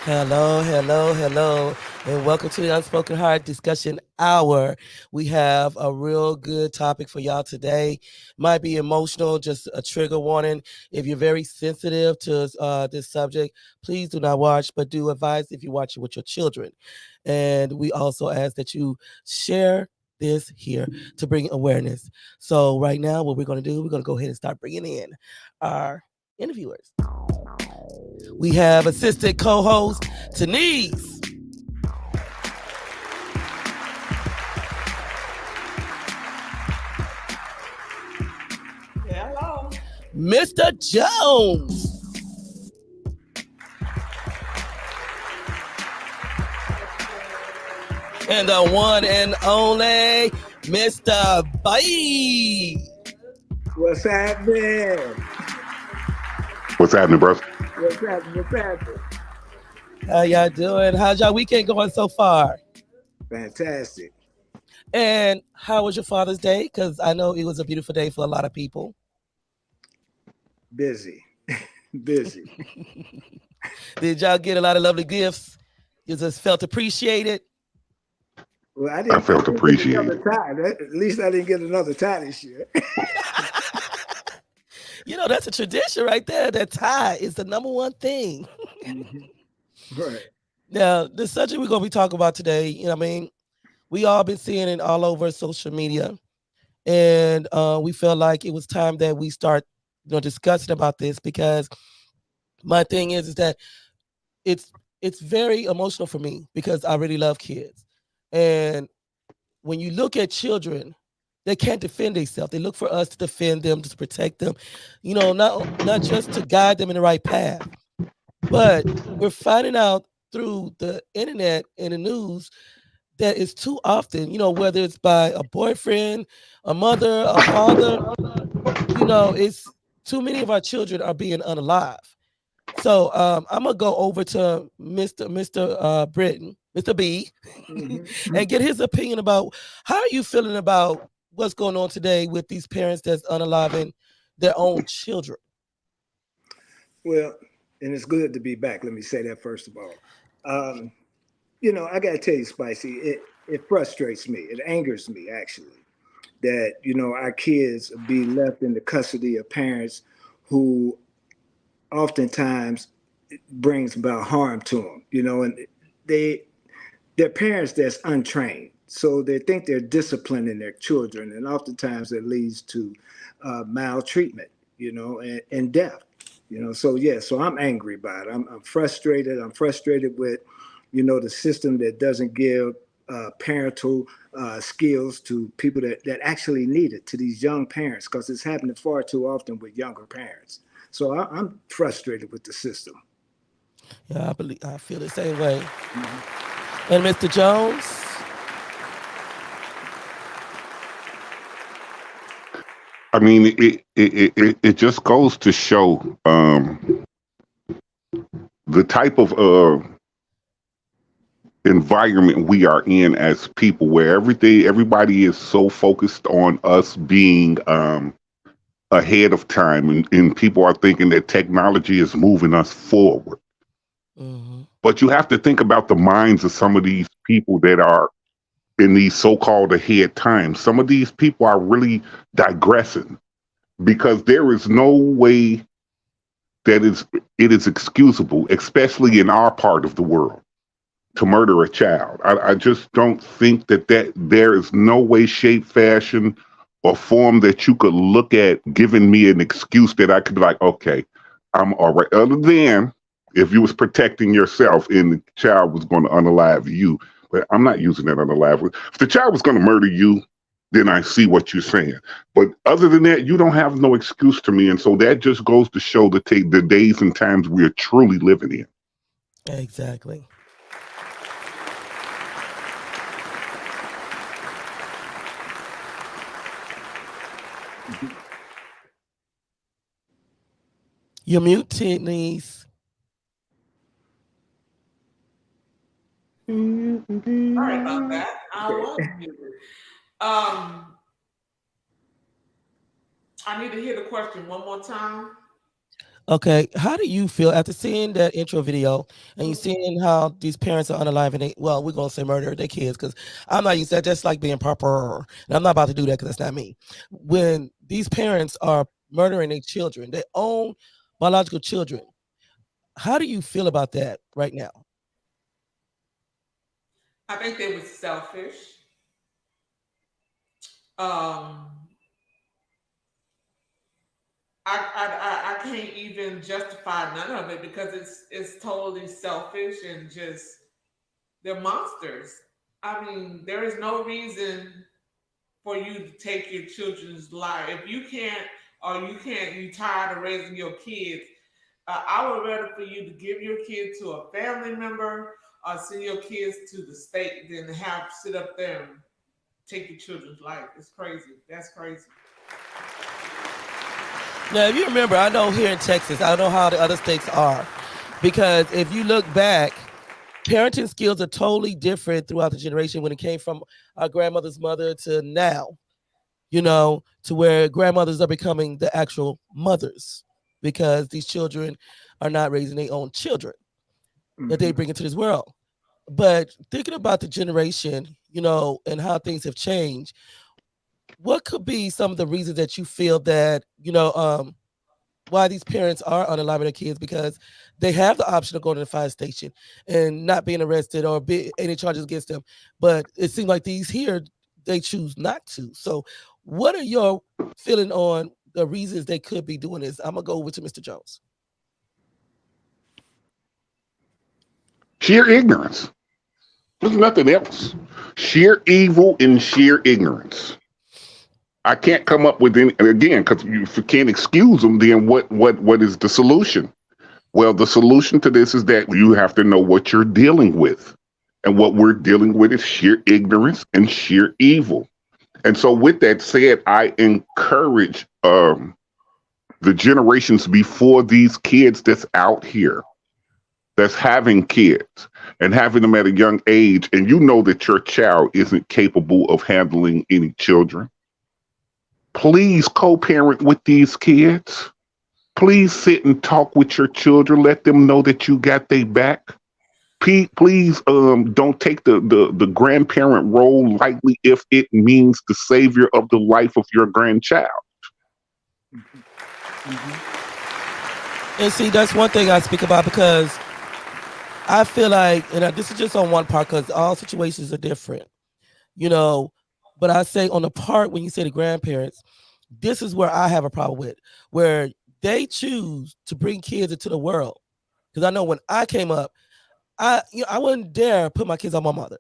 Hello, and welcome to the Unspoken Heart Discussion Hour. We have a real good topic for y'all today. Might be emotional, just a trigger warning. If you're very sensitive to this subject, please do not watch, but do advise if you watch it with your children. And we also ask that you share this here to bring awareness. So right now, what we're going to do, we're going to go ahead and start bringing in our interviewers. We have assistant co-host Tanise. Hello. Mr. Jones. And the one and only Mr. Bye. What's happening? What's happening, bro? What's happening? What's happening? How y'all doing? How's y'all weekend going so far? Fantastic. And how was your Father's Day? Because I know it was a beautiful day for a lot of people. Busy. Busy. Did y'all get a lot of lovely gifts? You just felt appreciated? Well, I felt get appreciated. another tie. At least I didn't get another tie this year. You know, that's a tradition right there. That tie is the number one thing. Right. Now, the subject we're going to be talking about today, we all been seeing it all over social media. And we felt like it was time that we start, discussing about this because my thing is that it's very emotional for me because I really love kids. And when you look at children, they can't defend themselves. They look for us to defend them, to protect them, not just to guide them in the right path. But we're finding out through the internet and the news that it's too often, whether it's by a boyfriend, a mother, a father, it's too many of our children are being unalive. So I'm gonna go over to Mr. Britton, Mr. B, and get his opinion about how are you feeling about what's going on today with these parents that's unaliving their own children. Well, and it's good to be back. Let me say that first of all. Um, I got to tell you, Spicy, it frustrates me. It angers me, actually, that, our kids be left in the custody of parents who oftentimes brings about harm to them, and they they're parents that's untrained. So they think they're disciplining their children, and oftentimes it leads to maltreatment, and death. So yeah, so I'm angry about it. I'm frustrated. I'm frustrated with, the system that doesn't give parental skills to people that actually need it, to these young parents, because it's happening far too often with younger parents. So I'm frustrated with the system. Yeah, I feel the same way. Mhm. And Mr. Jones, I mean, it just goes to show the type of environment we are in as people, where everybody is so focused on us being ahead of time, and people are thinking that technology is moving us forward. mm-hmm. But you have to think about the minds of some of these people that are in these so-called ahead times. Some of these people are really digressing because there is no way that it is excusable, especially in our part of the world, to murder a child. I just don't think that there is no way, shape, fashion, or form that you could look at giving me an excuse that I could be like, okay, I'm all right. Other than if you was protecting yourself and the child was going to unalive you. But I'm not using that unalive. If the child was going to murder you, then I see what you're saying. But other than that, you don't have no excuse to me. And so that just goes to show the days and times we are truly living in. Exactly. You're mute, Tinney's. Sorry about that. I Okay. was muted. Um, I need to hear the question one more time. Okay, how do you feel after seeing that intro video and you Mhm. seeing how these parents are unaliving they well, we're gonna say murder their kids because I'm not used to that. That's like being proper, and I'm not about to do that because that's not me. When these parents are murdering their children, their own biological children, how do you feel about that right now? I think they were selfish. Um, I can't even justify none of it because it's totally selfish and just they're monsters. I mean, there is no reason for you to take your children's life if you can't or you can't. You tired of raising your kids. I would rather for you to give your kid to a family member or send your kids to the state than have sit up there and take your children's life. It's crazy. That's crazy. Now, if you remember, I know here in Texas, I don't know how the other states are, because if you look back, parenting skills are totally different throughout the generation when it came from our grandmother's mother to now, to where grandmothers are becoming the actual mothers because these children are not raising their own children that they Hmm. bring into this world. But thinking about the generation, and how things have changed, what could be some of the reasons that you feel that, why these parents are unaliving their kids because they have the option of going to the fire station and not being arrested or be any charges against them. But it seems like these here, they choose not to. So, what are your feeling on the reasons they could be doing this? I'm gonna go over to Mr. Jones. Sheer ignorance. There's nothing else. Sheer evil and sheer ignorance. I can't come up with any again because you can't excuse them. Then what is the solution? Well, the solution to this is that you have to know what you're dealing with, and what we're dealing with is sheer ignorance and sheer evil. And so, with that said, I encourage the generations before these kids that's out here that's having kids and having them at a young age, and you know that your child isn't capable of handling any children. Please co-parent with these kids. Please sit and talk with your children. Let them know that you got their back. Please don't take the grandparent role lightly if it means the savior of the life of your grandchild. Hmm. Hmm. And see, that's one thing I speak about because I feel like, and this is just on one part because all situations are different, you know. But I say on the part when you say the grandparents, this is where I have a problem with, where they choose to bring kids into the world. Because I know when I came up, I wouldn't dare put my kids on my mother.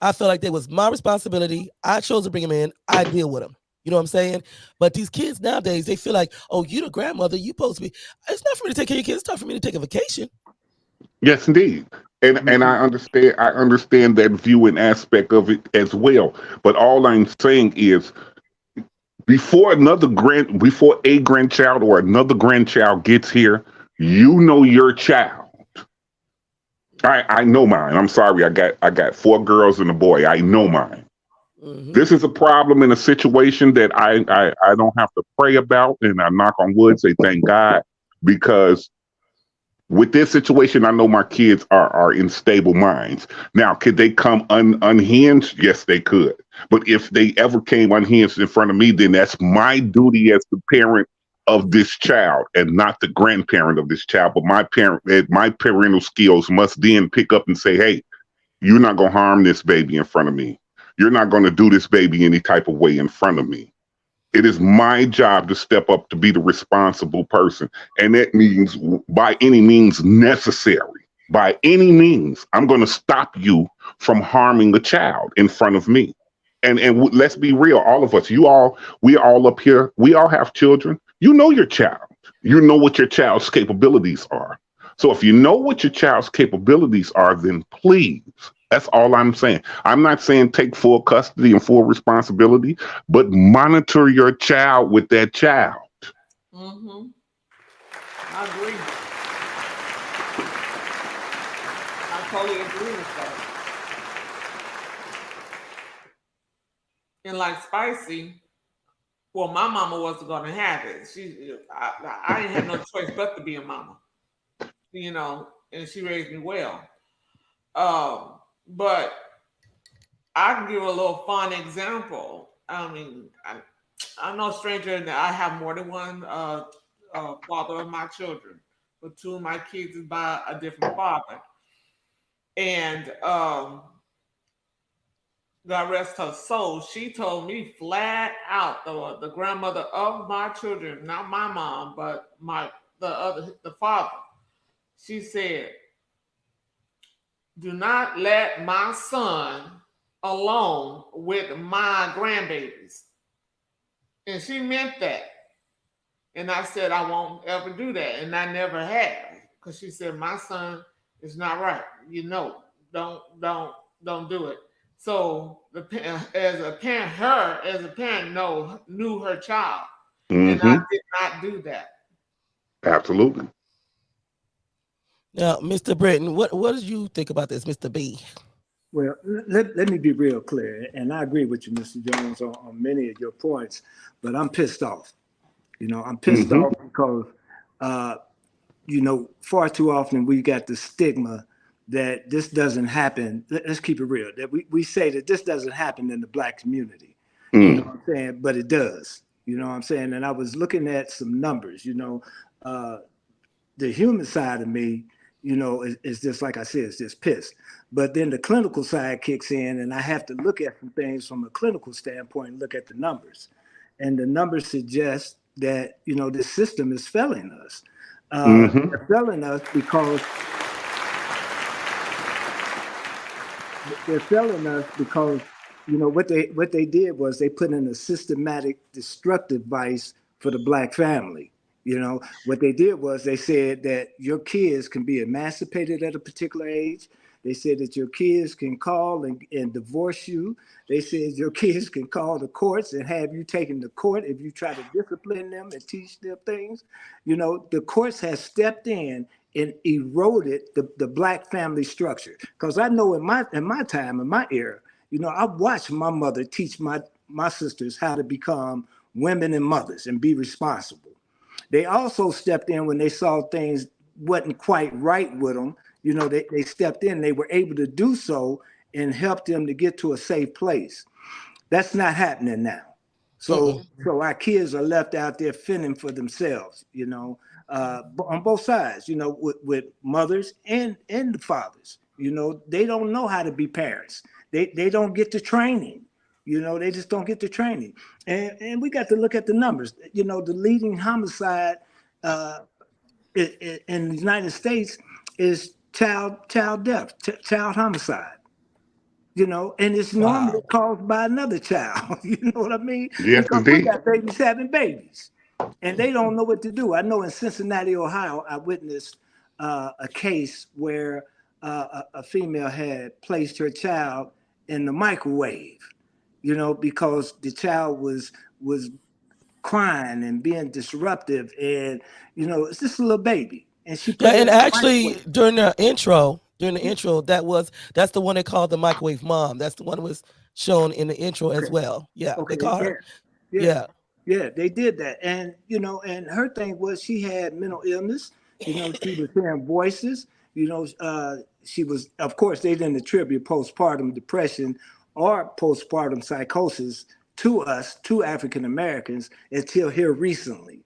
I felt like that was my responsibility. I chose to bring them in. I deal with them. You know what I'm saying? But these kids nowadays, they feel like, oh, you the grandmother, you supposed to be. It's not for me to take care of your kids. It's not for me to take a vacation. Yes, indeed. And Hmm. I understand that view and aspect of it as well. But all I'm saying is before a grandchild or another grandchild gets here, you know your child. I know mine. I'm sorry. I got four girls and a boy. I know mine. Hmm. This is a problem in a situation that I don't have to pray about, and I knock on wood, say thank God, because with this situation, I know my kids are in stable minds. Now, could they come unhinged? Yes, they could. But if they ever came unhinged in front of me, then that's my duty as the parent of this child and not the grandparent of this child. But my parental skills must then pick up and say, hey, you're not going to harm this baby in front of me. You're not going to do this baby any type of way in front of me. It is my job to step up to be the responsible person. And that means by any means necessary. By any means, I'm going to stop you from harming a child in front of me. And let's be real, all of us, we all up here, we all have children. You know your child. You know what your child's capabilities are. So if you know what your child's capabilities are, then please, that's all I'm saying. I'm not saying take full custody and full responsibility, but monitor your child with that child. Mm-hmm. I agree. I totally agree with that. And like Spicy, Well, my mama wasn't going to have it. I didn't have no choice but to be a mama, and she raised me well. But I can give a little fun example. I mean, I'm no stranger in that I have more than one father of my children, but two of my kids is by a different father. And God rest her soul, she told me flat out, the grandmother of my children, not my mom, but the father. She said, "Do not let my son alone with my grandbabies." And she meant that. And I said, I won't ever do that. And I never have. Because she said, my son is not right. Don't do it. So as a parent, knew her child. And I Mm-hmm. did not do that. Absolutely. Now, Mr. Britton, what did you think about this, Mr. B? Well, let me be real clear, and I agree with you, Mr. Jones, on many of your points, but I'm pissed off. I'm pissed Mm-hmm. off because, uh, far too often we got the stigma that this doesn't happen. Let's keep it real. That we say that this doesn't happen in the Black community. You know Mm. what I'm saying? But it does. You know what I'm saying? And I was looking at some numbers. Uh, the human side of me, is just like I said, it's just pissed. But then the clinical side kicks in, and I have to look at some things from a clinical standpoint and look at the numbers. And the numbers suggest that, this system is failing us. Mm-hmm. They're failing us because what they did was they put in a systematic destructive vice for the Black family. What they did was they said that your kids can be emancipated at a particular age. They said that your kids can call and divorce you. They said your kids can call the courts and have you taken to court if you try to discipline them and teach them things. The courts have stepped in and eroded the Black family structure. Because I know in my time, in my era, I watched my mother teach my sisters how to become women and mothers and be responsible. They also stepped in when they saw things wasn't quite right with them. They stepped in. They were able to do so and help them to get to a safe place. That's not happening now. Mm-mm. So our kids are left out there fending for themselves, on both sides, with mothers and the fathers. They don't know how to be parents. They don't get the training. They just don't get the training. And we got to look at the numbers. The leading homicide uh, in the United States is child death, child homicide. And it's normally Wow. caused by another child. You know what I mean? Yes, Because we indeed. got babies having babies, and they don't know what to do. I know in Cincinnati, Ohio, I witnessed a case where a female had placed her child in the microwave. Because the child was crying and being disruptive, and it's just a little baby, and she Yeah, put it and in the actually microwave. that's the one they called the microwave mom. That's the one that was shown in the intro as Okay, well. Yeah, they okay, call yeah, her. yeah. Yeah. Yeah, they did that. And, and her thing was she had mental illness. She was hearing voices. She was, of course, they didn't attribute postpartum depression or postpartum psychosis to us, to African Americans, until here recently.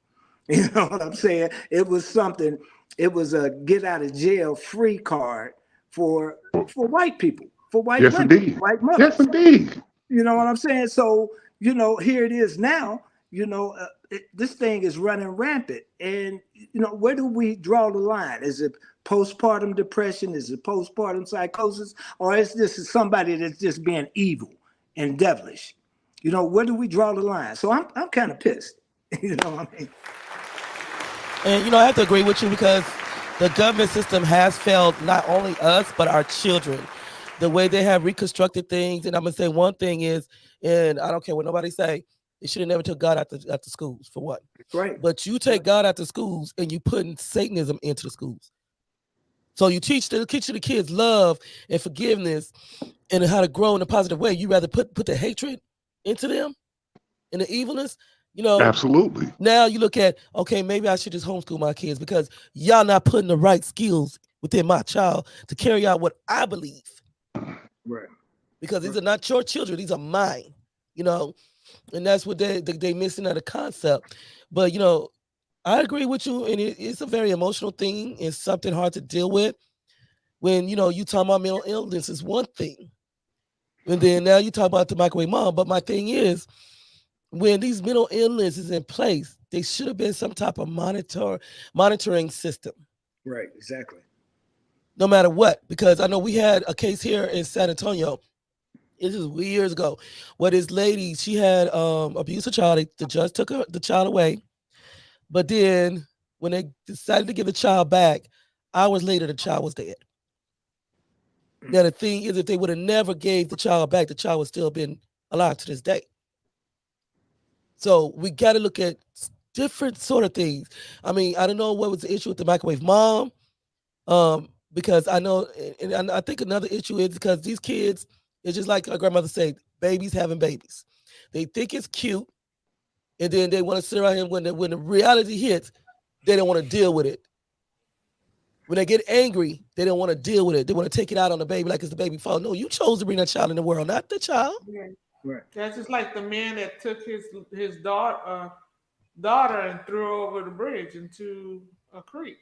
You know what I'm saying? It was a get out of jail free card for white people, for white Yes, women, indeed. white Yes, mothers. indeed. You know what I'm saying? So, here it is now. This thing is running rampant. And, where do we draw the line? Is it postpartum depression? Is it postpartum psychosis? Or is this somebody that's just being evil and devilish? Where do we draw the line? So I'm kind of pissed. You know what I mean? And I have to agree with you because the government system has failed not only us but our children. The way they have reconstructed things, and I'm gonna say one thing is, and I don't care what nobody say, they should have never took God out the schools for what. Right. But you take God out the schools and you putting Satanism into the schools. So you teach the kids love and forgiveness and how to grow in a positive way. You rather put the hatred into them and the evilness. You know, Absolutely. now you look at, okay, maybe I should just homeschool my kids because y'all not putting the right skills within my child to carry out what I believe. Right. Because these are not your children, these are mine, you know, and that's what they missing out the concept. But you know, I agree with you, and it's a very emotional thing. It's something hard to deal with. When you know you talk about mental illness is one thing, and then now you talk about the microwave mom. But my thing is, when these mental illness is in place, there should have been some type of monitoring system, Right. Exactly. no matter what. Because I know we had a case here in San Antonio. This is years ago, where this lady she had abused a child. The judge took the child away, but then when they decided to give the child back, hours later the child was dead. Now the thing is, if they would have never gave the child back, the child would still been alive to this day. So we got to look at different sort of things. I mean, I don't know what was the issue with the microwave mom, because I know, and I think another issue is because these kids, it's just like our grandmother said, babies having babies. They think it's cute, and then they want to sit around here when the reality hits, they don't want to deal with it. When they get angry, they don't want to deal with it. They want to take it out on the baby like it's the baby's fault. No, you chose to bring that child in the world, not the child. Yeah. Right. That's just like the man that took his daughter and threw her over the bridge into a creek.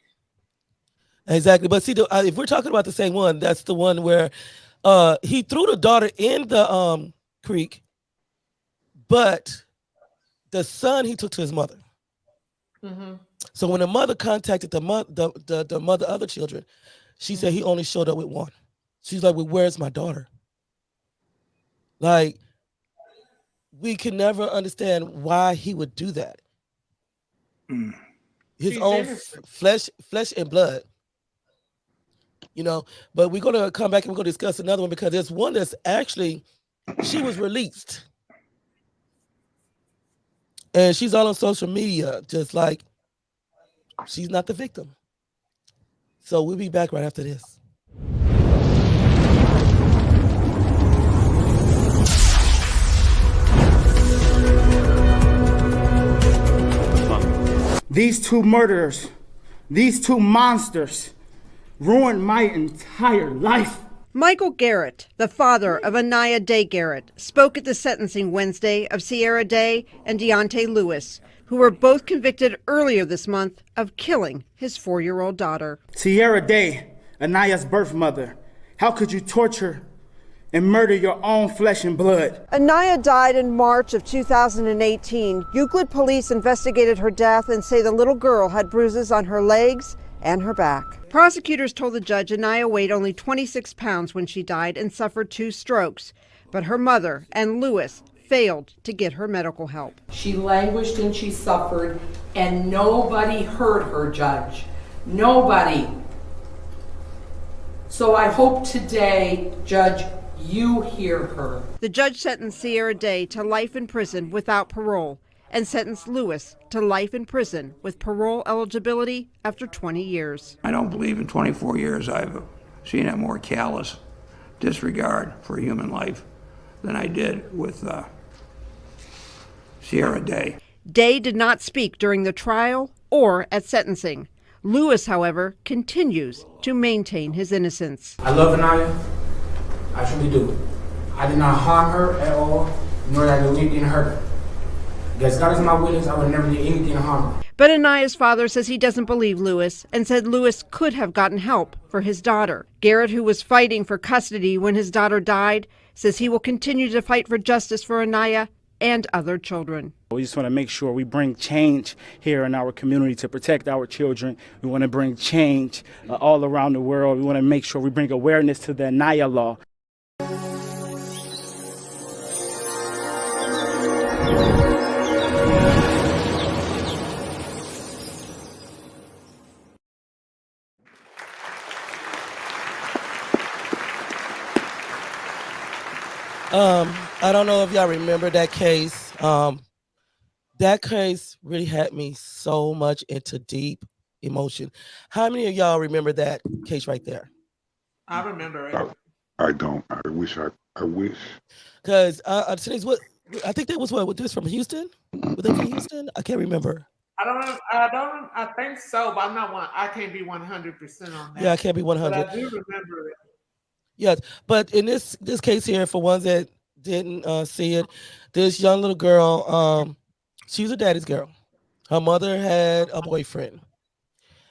Exactly. But see, if we're talking about the same one, that's the one where he threw the daughter in the creek, but the son he took to his mother. Mm-hmm. So when the mother contacted the mother other children, she said he only showed up with one. She's like, well, where's my daughter? Like, we can never understand why he would do that. Mm. His She's own innocent. flesh and blood. You know, but we're gonna come back and we're gonna discuss another one because there's one that's actually she was released. And she's all on social media, just like she's not the victim. So we'll be back right after this. These two murderers, these two monsters, ruined my entire life. Michael Garrett, the father of Anaya Day Garrett, spoke at the sentencing Wednesday of Sierra Day and Deontay Lewis, who were both convicted earlier this month of killing his 4-year-old daughter. Sierra Day, Anaya's birth mother, how could you torture and murder your own flesh and blood? Anaya died in March of 2018. Euclid police investigated her death and say the little girl had bruises on her legs and her back. Prosecutors told the judge Anaya weighed only 26 pounds when she died and suffered 2 strokes. But her mother and Lewis failed to get her medical help. She languished and she suffered, and nobody heard her, Judge. Nobody. So I hope today, Judge, you hear her. The judge sentenced Sierra Day to life in prison without parole and sentenced Lewis to life in prison with parole eligibility after 20 years. I don't believe in 24 years I've seen a more callous disregard for human life than I did with Sierra Day. Day did not speak during the trial or at sentencing. Lewis, however, continues to maintain his innocence. I love Anaya. I truly do. I did not harm her at all, nor did I do anything to hurt her. Because God is my witness, I would never do anything to harm her. But Anaya's father says he doesn't believe Lewis and said Lewis could have gotten help for his daughter. Garrett, who was fighting for custody when his daughter died, says he will continue to fight for justice for Anaya and other children. We just want to make sure we bring change here in our community to protect our children. We want to bring change all around the world. We want to make sure we bring awareness to the Anaya law. I don't know if y'all remember that case. That case really had me so much into deep emotion. How many of y'all remember that case right there? I remember it. I don't. I wish. Because today's I think that was what this from Houston. Were they from Houston? I can't remember. I think so, but I'm not one. I can't be 100% on Yeah, I that. can't be But 100. I do remember it. Yes, but in this case here, for ones that didn't see it, this young little girl, she was a daddy's girl. Her mother had a boyfriend,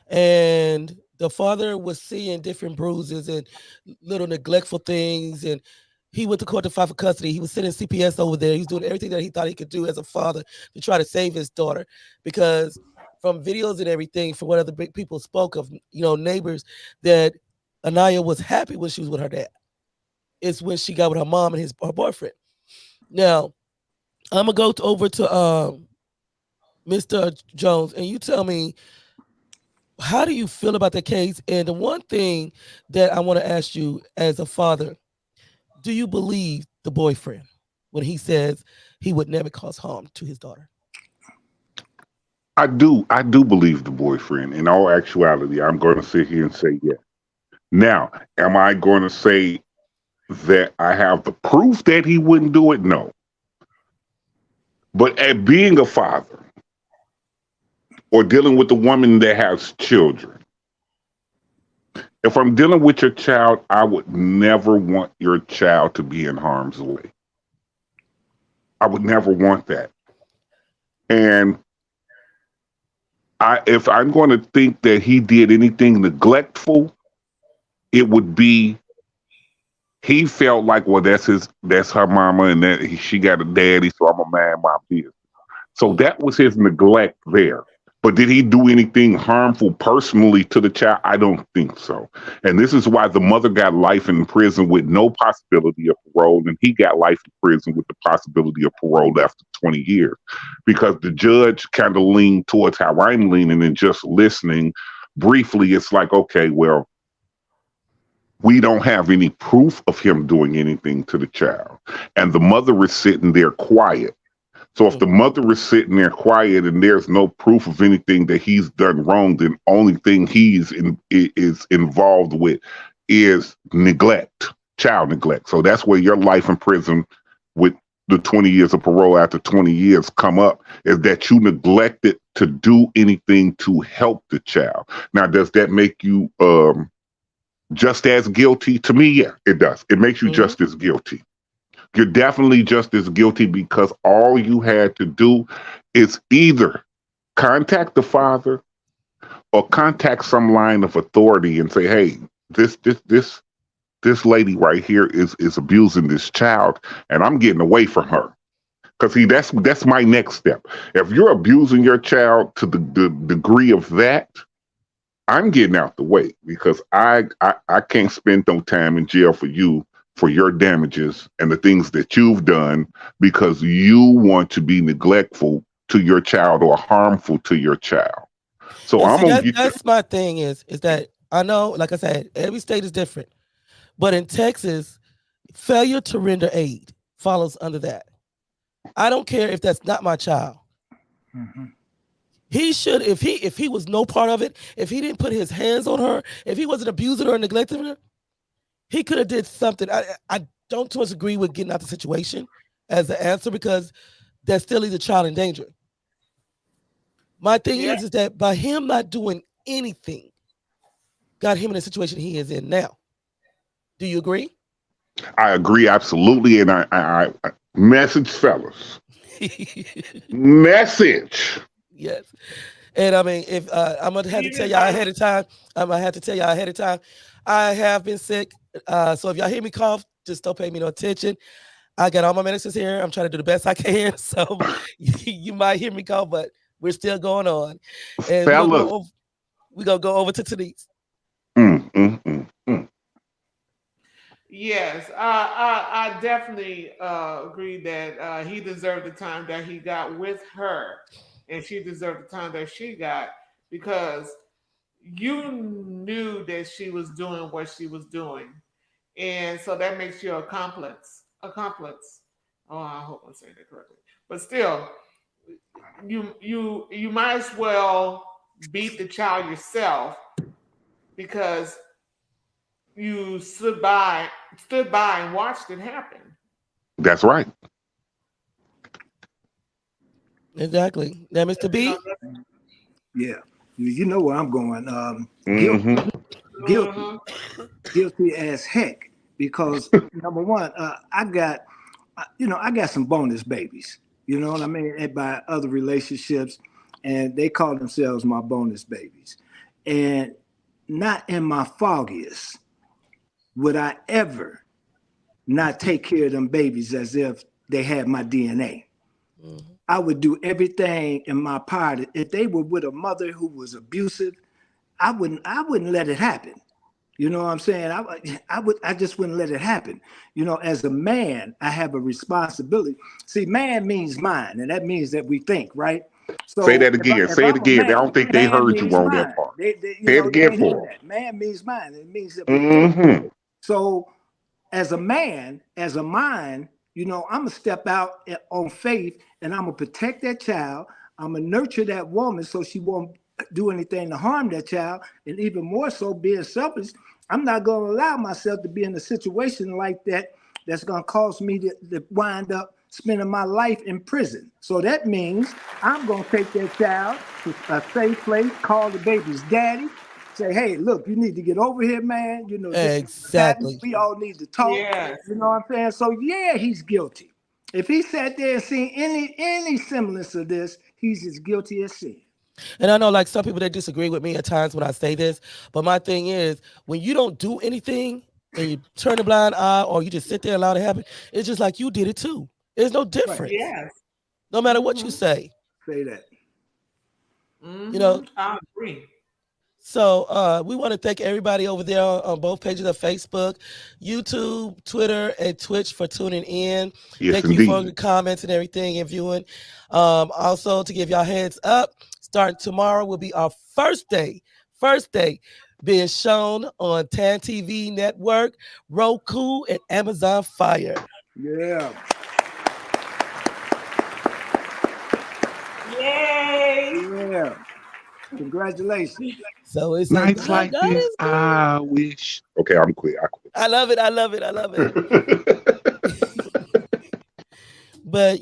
and the father was seeing different bruises and little neglectful things, and he went to court to fight for custody. He was sending CPS over there. He was doing everything that he thought he could do as a father to try to save his daughter, because from videos and everything, from what other big people spoke of, neighbors, that Anaya was happy when she was with her dad. It's when she got with her mom and her boyfriend. Now, I'm gonna go over to Mr. Jones, and you tell me, how do you feel about the case? And the one thing that I want to ask you as a father, do you believe the boyfriend when he says he would never cause harm to his daughter? I do. I do believe the boyfriend. In all actuality, I'm going to sit here and say yes. Now, am I going to say that I have the proof that he wouldn't do it? No. But at being a father or dealing with a woman that has children, if I'm dealing with your child, I would never want your child to be in harm's way. I would never want that. And if I'm going to think that he did anything neglectful, it would be he felt like, well, that's her mama, and that she got a daddy, so I'm a man my business. So that was his neglect there. But did he do anything harmful personally to the child? I don't think so. And this is why the mother got life in prison with no possibility of parole, and he got life in prison with the possibility of parole after 20 years. Because the judge kind of leaned towards how I'm leaning, and just listening briefly, it's like, okay, well, we don't have any proof of him doing anything to the child. And the mother is sitting there quiet. So if the mother is sitting there quiet and there's no proof of anything that he's done wrong, then only thing is involved with is neglect, child neglect. So that's where your life in prison with the 20 years of parole after 20 years come up, is that you neglected to do anything to help the child. Now, does that make you just as guilty? To me, yeah, it does. It makes you just as guilty. You're definitely just as guilty, because all you had to do is either contact the father or contact some line of authority and say, hey, this lady right here is abusing this child, and I'm getting away from her. Because see, that's my next step. If you're abusing your child to the degree of that, I'm getting out the way, because I can't spend no time in jail for you for your damages and the things that you've done, because you want to be neglectful to your child or harmful to your child. So And I'm see, gonna get that's my thing is that I know, like I said, every state is different, but in Texas, failure to render aid follows under that. I don't care if that's not my child. He should, if he was no part of it, if he didn't put his hands on her, if he wasn't abusing her or neglecting her, he could have did something. I don't too much agree with getting out the situation as the answer, because that still leaves a child in danger. My thing Yeah. is that by him not doing anything, got him in the situation he is in now. Do you agree? I agree absolutely, and I message fellas, message. Yes. And I mean, if I'm gonna have to tell y'all ahead of time, I have been sick. So if y'all hear me cough, just don't pay me no attention. I got all my medicines here. I'm trying to do the best I can. So you might hear me cough, but we're still going on. And Fellas. we're gonna go over to Denise. Yes, I definitely agree that he deserved the time that he got with her, and she deserved the time that she got, because you knew that she was doing what she was doing, and so that makes you accomplice. Accomplice. Oh, I hope I'm saying that correctly. But still, you might as well beat the child yourself, because you stood by and watched it happen. That's right. Exactly. Now, Mr. You know, B. Yeah, you know where I'm going. Hmm. Guilty, guilty as heck. Because number one, I got some bonus babies. You know what I mean? And by other relationships, and they call themselves my bonus babies. And not in my foggiest would I ever not take care of them babies as if they had my DNA. Mhm. I would do everything in my power. If they were with a mother who was abusive, I wouldn't let it happen. You know what I'm saying? I just wouldn't let it happen. You know, as a man, I have a responsibility. See, man means mind, and that means that we think, right? Say So that again. if Say it I'm a again. I man, don't think they man heard you means on that mind. part. You Say it know, they again ain't hear for that. Man means mind. It means that we think. them. Hmm. So as a man, as a mind, I'm gonna step out on faith and I'm gonna protect that child. I'm gonna nurture that woman so she won't do anything to harm that child. And even more so, being selfish, I'm not gonna allow myself to be in a situation like that that's gonna cause me to wind up spending my life in prison. So that means I'm gonna take that child to a safe place, call the baby's daddy, say, hey, look, you need to get over here, man. This is what's happening. Exactly. We all need to talk. yes. You know what I'm saying? So yeah, he's guilty. If he sat there and seen any semblance of this, he's as guilty as sin. And I know, like some people, they disagree with me at times when I say this, but my thing is, when you don't do anything and you turn a blind eye, or you just sit there and allow it to happen, it's just like you did it too. There's no Right. difference, Yes. no matter what you Mm-hmm. say. Say that. You know, Mm-hmm. I agree. so we want to thank everybody over there on both pages of Facebook, YouTube, Twitter, and Twitch for tuning in. Yes, Thank you for the indeed. comments and everything and viewing. Also, to give y'all heads up, starting tomorrow will be our first day being shown on Tan TV Network, Roku, and Amazon Fire. Yeah. Yay! Yeah. Congratulations. So it's like Nights God, like God this, is good. I wish. Okay, I'm quit. I I love it. I love it. I love it. quit. But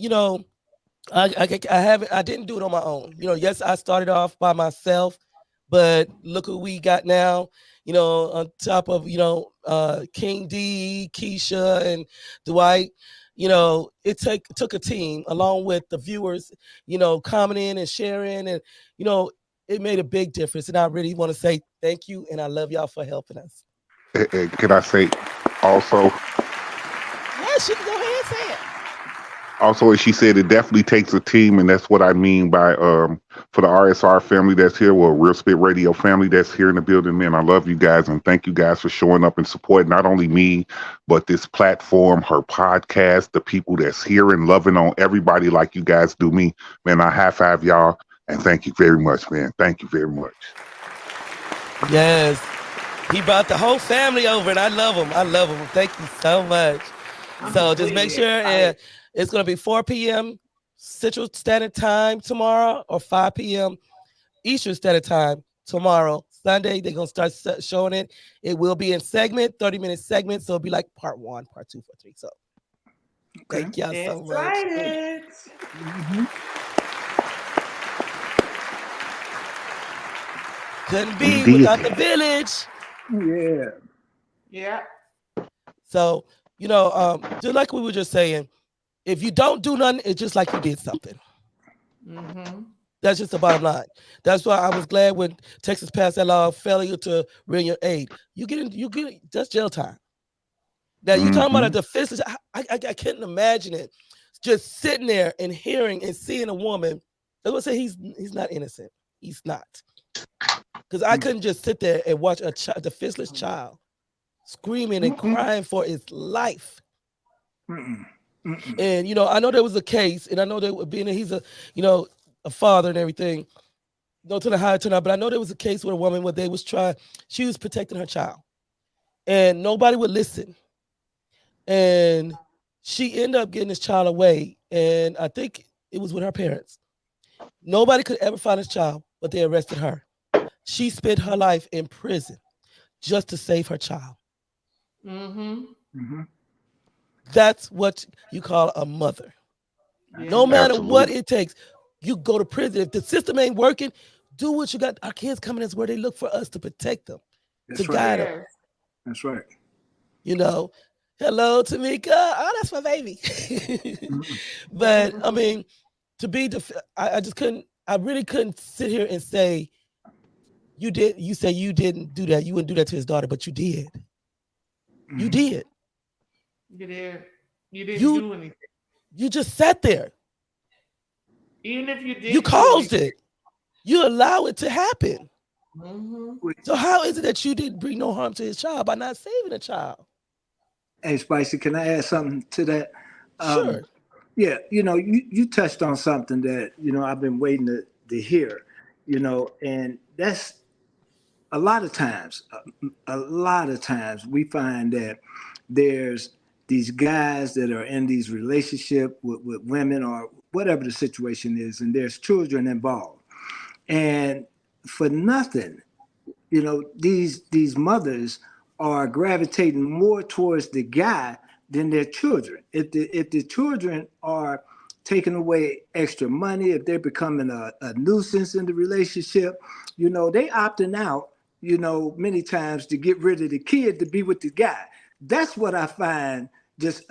I haven't. I didn't do it on my own. Yes, I started off by myself, but look who we got now. On top of King D, Keisha, and Dwight. It took a team along with the viewers. Commenting and sharing, and it made a big difference. And I really want to say thank you, and I love y'all for helping us. Can I say also? Yes, you can go ahead and say it. Also, as she said, it definitely takes a team, and that's what I mean by for the RSR family that's here, well, Real Spit Radio family that's here in the building. Man, I love you guys, and thank you guys for showing up and supporting not only me, but this platform, her podcast, the people that's here and loving on everybody like you guys do me. Man, I high five y'all, and thank you very much, man. Thank you very much. Yes. He brought the whole family over, and I love him. I love him. Thank you so much. I'm So just make completely sure excited. it's going to be 4 p.m. Central Standard Time tomorrow, or 5 p.m. Eastern Standard Time tomorrow. Sunday, they're going to start showing it. It will be in 30-minute segments. So it'll be like part 1, part 2, part 3. So Okay. thank y'all so much. Excited. Mm-hmm. Couldn't be Indeed. without the village. Yeah. Yeah. So, just like we were just saying, if you don't do nothing, it's just like you did something. Mm-hmm. That's just the bottom line. That's why I was glad when Texas passed that law of failure to render aid. That's jail time. Now you talking about Hmm. a defense? I couldn't imagine it. Just sitting there and hearing and seeing a woman. I would say he's not innocent. He's not, because I couldn't just sit there and watch a defenseless child screaming and Mm-mm. crying for his life. Mm-mm. Mm-mm. And I know there was a case, and I know that being that he's a father and everything. Don't tell her how it turned out, but I know there was a case with a woman where she was protecting her child, and nobody would listen, and she ended up getting this child away, and I think it was with her parents. Nobody could ever find this child, but they arrested her. She spent her life in prison just to save her child. Mm-hmm. Mm-hmm. That's what you call a mother. Yeah. No matter what Absolutely. it takes. you go to prison. If the system ain't working, do what you got. Our kids coming is where they look for us to protect them, That's to right. guide them. Yes. That's right. You know, hello, Tamika. Oh, that's my baby. Mhm. But I mean, to be, I just couldn't. I really couldn't sit here and say you did. You say you didn't do that. You wouldn't do that to his daughter, but you did. You Mhm. did. You did. You didn't You do anything. you just sat there. Even if you You did do caused anything. it. You allow it to happen. Mm-hmm. So how is it that you didn't bring no harm to his child by not saving the child? Hey, Spicy, can I add something to that? Um, Sure. yeah, you touched on something that, I've been waiting to hear, and that's a lot of times we find that there's these guys that are in these relationship with women or whatever the situation is, and there's children involved. And for nothing, these mothers are gravitating more towards the guy than their children. If the children are taking away extra money, if they're becoming a nuisance in the relationship, they opting out, many times to get rid of the kid to be with the guy. That's what I find just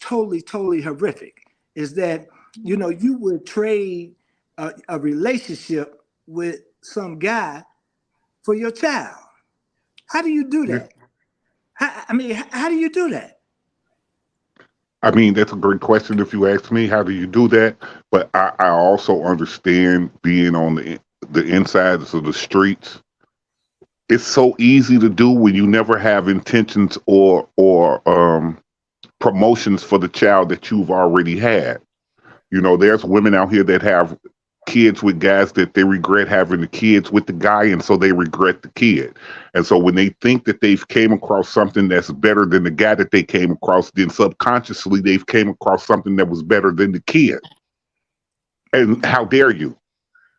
totally, totally horrific. Is that you would trade a relationship with some guy for your child. How do you do that? How do you do that? I mean, that's a great question if you ask me. How do you do that? But I also understand being on the insides of the streets. It's so easy to do when you never have intentions or promotions for the child that you've already had. There's women out here that have kids with guys that they regret having the kids with the guy, and so they regret the kid. And so when they think that they've came across something that's better than the guy that they came across, then subconsciously they've came across something that was better than the kid. And how dare you?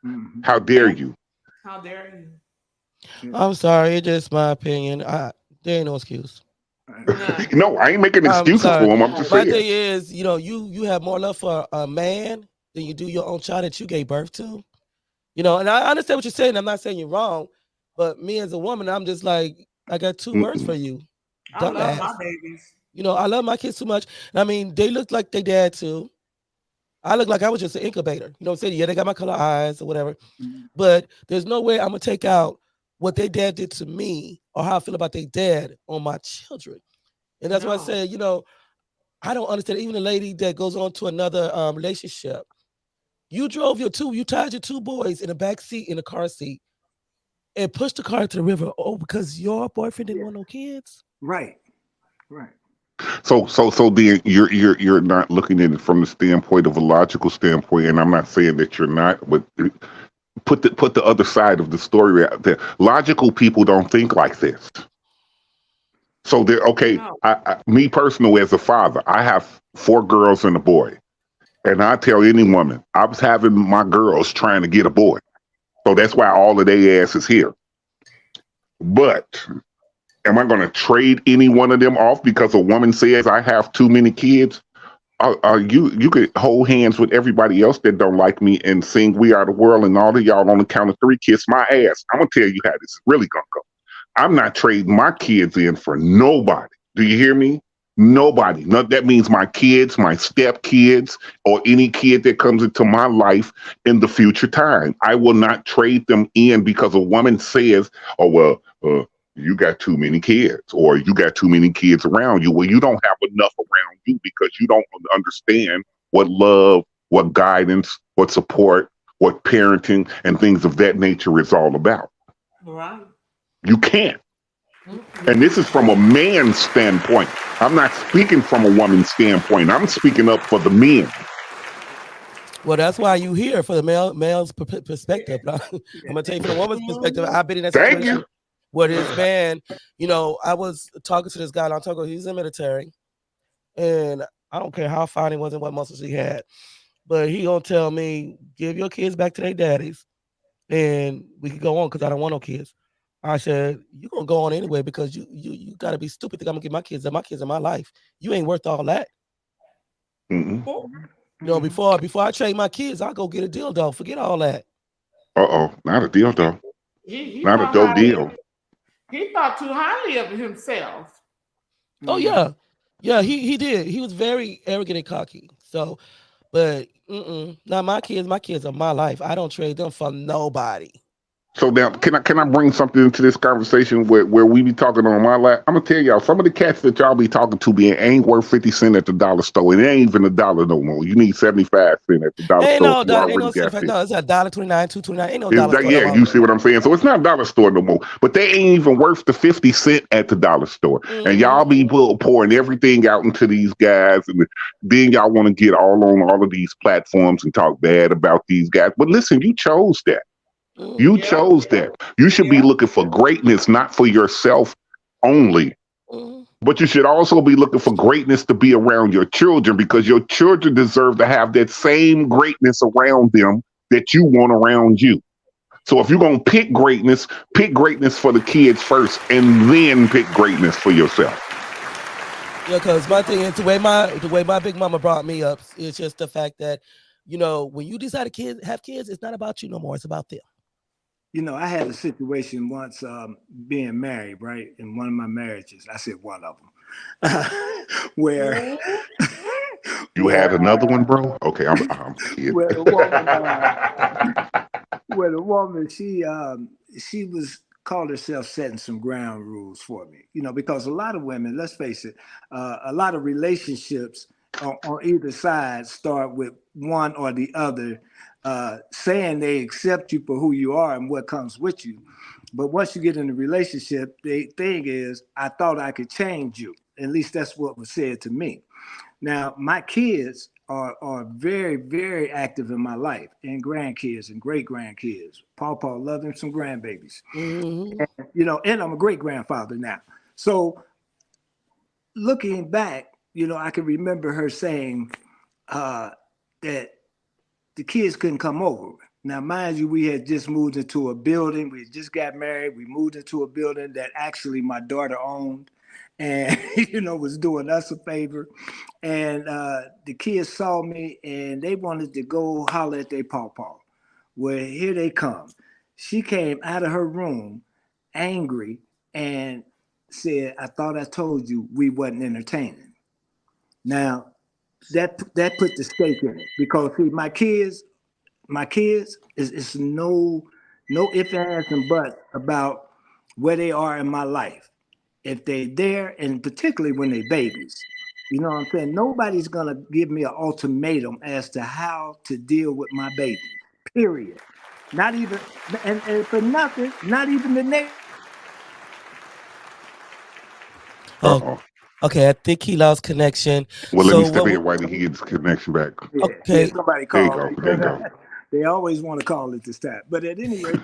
Mhm. How dare Yeah. you? How dare you? Yeah. I'm sorry, it's just my opinion. There ain't no excuse. None. No, I ain't making I'm excuses sorry. for him. I'm just My saying. thing is, you have more love for a man than you do your own child that you gave birth to. And I understand what you're saying. I'm not saying you're wrong, but me as a woman, I'm just like, I got two words for Mm-mm. you, I love dumbass. my babies. I love my kids too much. I mean, they look like they dad too. I look like I was just an incubator. You know what I'm saying? Yeah, they got my color eyes or whatever. Mhm. But there's no way I'm gonna take out what their dad did to me or how I feel about their dad on my children. And that's why I No. say, I don't understand. Even a lady that goes on to another relationship, you tied your two boys in a back seat in a car seat and pushed the car to the river. Oh, because your boyfriend didn't Yeah. want no kids. Right. Right. So then you're not looking at it from the standpoint of a logical standpoint, and I'm not saying that you're not, but put the other side of the story out there. Logical people don't think like this. So they're okay. No. Me personally, as a father, I have four girls and a boy, and I tell any woman I was having my girls trying to get a boy, so that's why all of their ass is here. But am I going to trade any one of them off because a woman says I have too many kids? You could hold hands with everybody else that don't like me and sing "We Are the World" and all of y'all on the count of three kiss my ass. I'm gonna tell you how this is really gonna go. I'm not trading my kids in for nobody. Do you hear me? Nobody. No, that means my kids, my step kids, or any kid that comes into my life in the future time. I will not trade them in because a woman says, "Oh well, you got too many kids, or you got too many kids around you." Well, you don't have enough around you because you don't understand what love, what guidance, what support, what parenting, and things of that nature is all about. Right. You can't. And Mm-mm. this is from a man's standpoint. I'm not speaking from a woman's standpoint. I'm speaking up for the men. Well, that's why you here for the male's perspective. I'm Yeah. gonna tell you from the woman's perspective. Mhm. I've been in that Thank situation you. where this man, I was talking to this guy. I'm talking. He's in the military, and I don't care how fine he was and what muscles he had, but he gonna tell me, give your kids back to their daddies, and we can go on because I don't want no kids. I said, you gonna go on anyway because you gotta be stupid. Think I'm gonna get my kids and my kids in my life. You ain't worth all that. Mm-mm. Who, You know, before I train my kids, I'll go get a dildo. Forget all that. Not a deal though. He Not a thought dope highly. deal. He thought too highly of himself. Oh yeah, yeah. He did. He was very arrogant and cocky. So, but not my kids. My kids are my life. I don't trade them for nobody. So now, can I bring something into this conversation where we be talking on my lap? I'm gonna tell y'all, some of the cats that y'all be talking to ain't worth 50 cents at the dollar store. It ain't even a dollar no more. You need 75 cents at the dollar Ain't store no, if you ain't already no got $75. it. No, it's $1.29, $2.29. Ain't no Is dollar that, store no yeah, more. you see what I'm saying? So it's not dollar store no more, but they ain't even worth the 50 cent at the dollar store. And y'all be pouring everything out into these guys, and then y'all want to get all on all of these platforms and talk bad about these guys. But listen, you chose that. You Yeah, chose that. You should be yeah. looking for greatness, not for yourself only. Mhm. But you should also be looking for greatness to be around your children, because your children deserve to have that same greatness around them that you want around you. So if you're going to pick greatness for the kids first and then pick greatness for yourself. Yeah, because my thing is the way my big mama brought me up is just the fact that, when you decide to have kids, it's not about you no more. It's about them. I had a situation once being married, right? In one of my marriages, I said one of them, where Ooh. You had where another one, bro? Okay, I'm kidding. where the woman where the woman she was called herself setting some ground rules for me, because a lot of women, let's face it, a lot of relationships on either side start with one or the other saying they accept you for who you are and what comes with you. But once you get in a relationship, the thing is, I thought I could change you. At least that's what was said to me. Now, my kids are very, very active in my life, and grandkids and great grandkids. Paw loving some grandbabies. Hmm. And I'm a great grandfather now. So looking back, I can remember her saying that the kids couldn't come over. Now, mind you, we had just moved into a building. We had just got married. We moved into a building that actually my daughter owned and, was doing us a favor. And the kids saw me and they wanted to go holler at their pawpaw. Well, here they come. She came out of her room angry and said, I thought I told you we wasn't entertaining. Now, that put the stake in it because see, my kids is no ifs, ands, and buts about where they are in my life. If they there, and particularly when they babies, you know what I'm saying? Nobody's gonna give me an ultimatum as to how to deal with my babies. Period. Not even and for nothing, not even the neighbor. Oh, Uh-oh. okay. I think he lost connection. Well, let me So step what? in while he gets his connection back. Yeah, Okay. somebody There you called go. me. There you go. They always want to call at this time. But at any rate,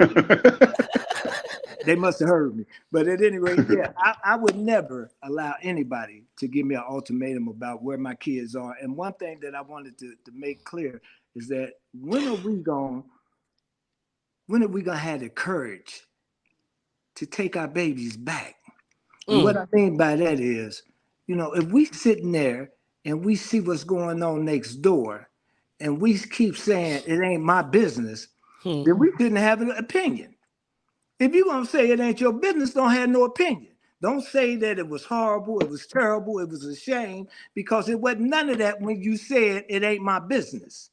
they must have heard me. But at any rate, yeah, I would never allow anybody to give me an ultimatum about where my kids are. And one thing that I wanted to make clear is that when are we gonna have the courage to take our babies back? And what Mm. I mean by that is, if we sitting there and we see what's going on next door, and we keep saying it ain't my business, Hmm. then we shouldn't have an opinion. If you're gonna say it ain't your business, don't have no opinion. Don't say that it was horrible, it was terrible, it was a shame, because it wasn't none of that when you said it ain't my business.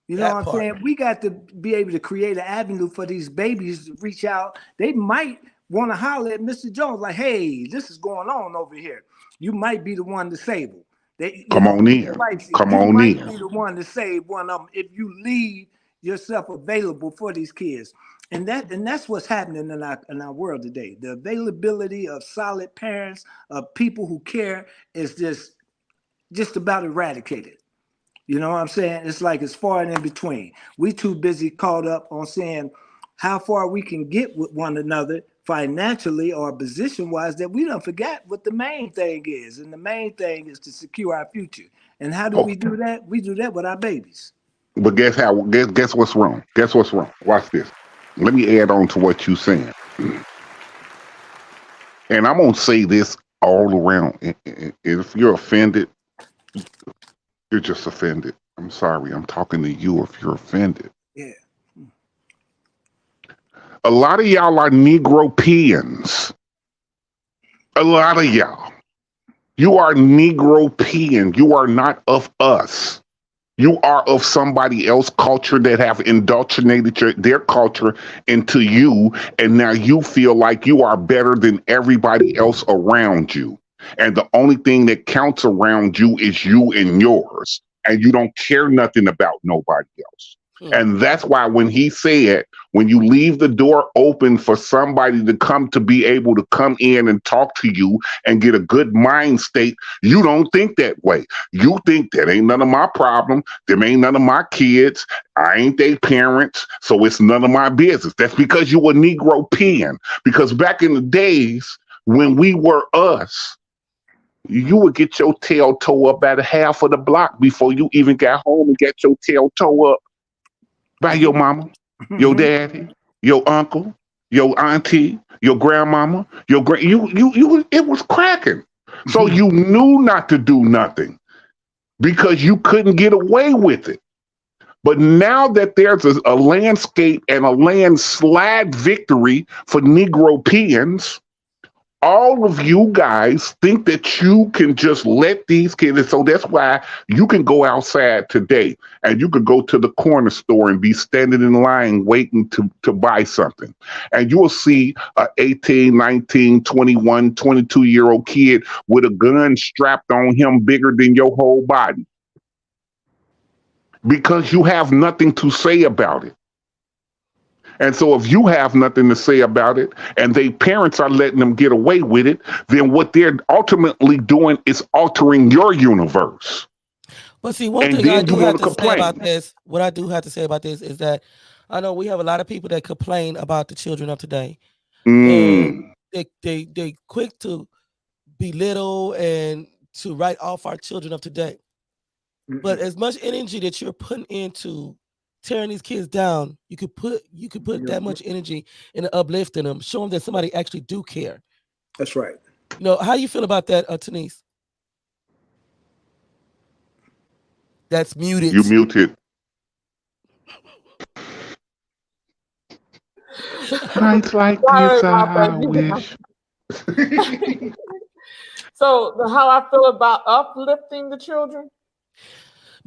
You know That what I'm part. saying? We got to be able to create an avenue for these babies to reach out. They might want to holler at Mr. Jones, like, hey, this is going on over here. You might be the one to save them. Come on in. Spicy, Come you on might in. be the one to save one of them if you leave yourself available for these kids. And that's what's happening in our world today. The availability of solid parents, of people who care, is just about eradicated. You know what I'm saying? It's like it's far and in between. We too busy caught up on saying how far we can get with one another financially or position wise that we don't forget what the main thing is. And the main thing is to secure our future. And how do Oh, we do that? We do that with our babies. but guess how? Guess what's wrong? Guess what's wrong? Watch this. Let me add on to what you saying, and I'm gonna say this all around. If you're offended, you're just offended. I'm sorry, I'm talking to you if you're offended. Yeah. A lot of y'all are Negropeans. A lot of y'all. You are Negropean. You are not of us. You are of somebody else's culture that have indoctrinated their culture into you, and now you feel like you are better than everybody else around you. And the only thing that counts around you is you and yours, and you don't care nothing about nobody else. And that's why when he said, when you leave the door open for somebody to come to be able to come in and talk to you and get a good mind state, you don't think that way. You think that ain't none of my problem. Them ain't none of my kids. I ain't they parents. So it's none of my business. That's because you a Negropean. Because back in the days when we were us, you would get your tail toe up at a half of the block before you even got home and get your tail toe up by your mama, your daddy, your uncle, your auntie, your grandmama, you it was cracking. So you knew not to do nothing because you couldn't get away with it. But now that there's a landscape and a landslide victory for Negropeans, all of you guys think that you can just let these kids, and so that's why you can go outside today and you could go to the corner store and be standing in line waiting to buy something. And you will see a 18, 19, 21, 22-year-old kid with a gun strapped on him bigger than your whole body. Because you have nothing to say about it. And so if you have nothing to say about it and they parents are letting them get away with it, then what they're ultimately doing is altering your universe. But see, one And thing I then do you have want to to say about complain. this, what I do have to say about this is that I know we have a lot of people that complain about the children of today. And they quick to belittle and to write off our children of today. But as much energy that you're putting into tearing these kids down, you could put that much energy into uplifting them, show them that somebody actually do care. That's right. You know, how you feel about that, Tanise? That's muted. You muted. Nights like Sorry, this, my I baby. wish. So how I feel about uplifting the children?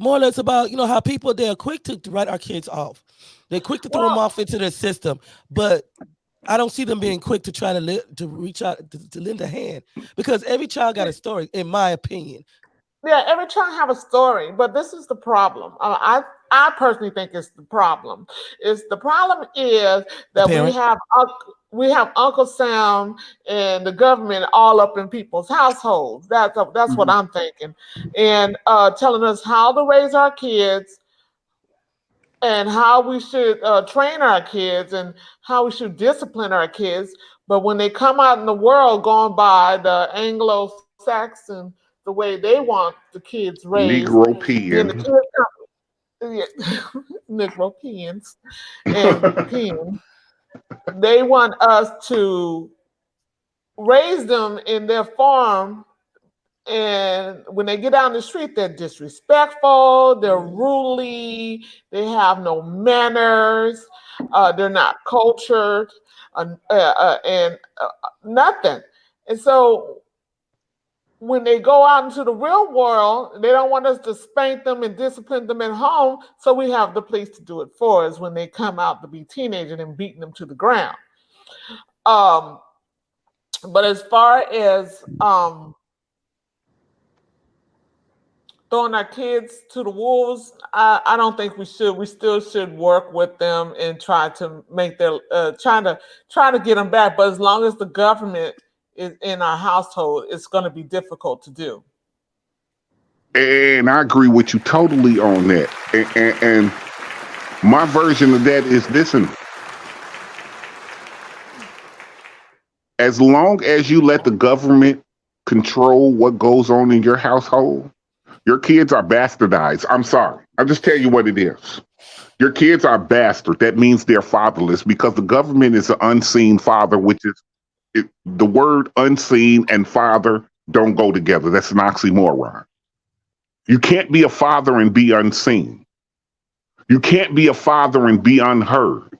More or less about, you know, how people, they're quick to write our kids off. They're quick to throw them off into the system. But I don't see them being quick to try to reach out, to lend a hand. Because every child got a story, in my opinion. Yeah, every child have a story, but this is the problem. I personally think it's the problem. The problem is that we have Uncle Sam and the government all up in people's households. That's what I'm thinking, and telling us how to raise our kids and how we should train our kids and how we should discipline our kids. But when they come out in the world going by the Anglo-Saxon, the way they want the kids raised, then the Negropean. kids come, yeah, Negropeans and peons, they want us to raise them in their form. And when they get down the street, they're disrespectful, they're ruly, they have no manners, they're not cultured, and nothing. And so when they go out into the real world, they don't want us to spank them and discipline them at home. So we have the police to do it for us when they come out to be teenagers and beating them to the ground. But as far as throwing our kids to the wolves, I don't think we should. We still should work with them and try to make their try to get them back. But as long as the government is in our household, it's going to be difficult to do. And I agree with you totally on that. And my version of that is, listen, as long as you let the government control what goes on in your household, your kids are bastardized. I'm sorry. I'll just tell you what it is. Your kids are bastard. That means they're fatherless because the government is an unseen father, which is the word unseen and father don't go together. That's an oxymoron. You can't be a father and be unseen. You can't be a father and be unheard.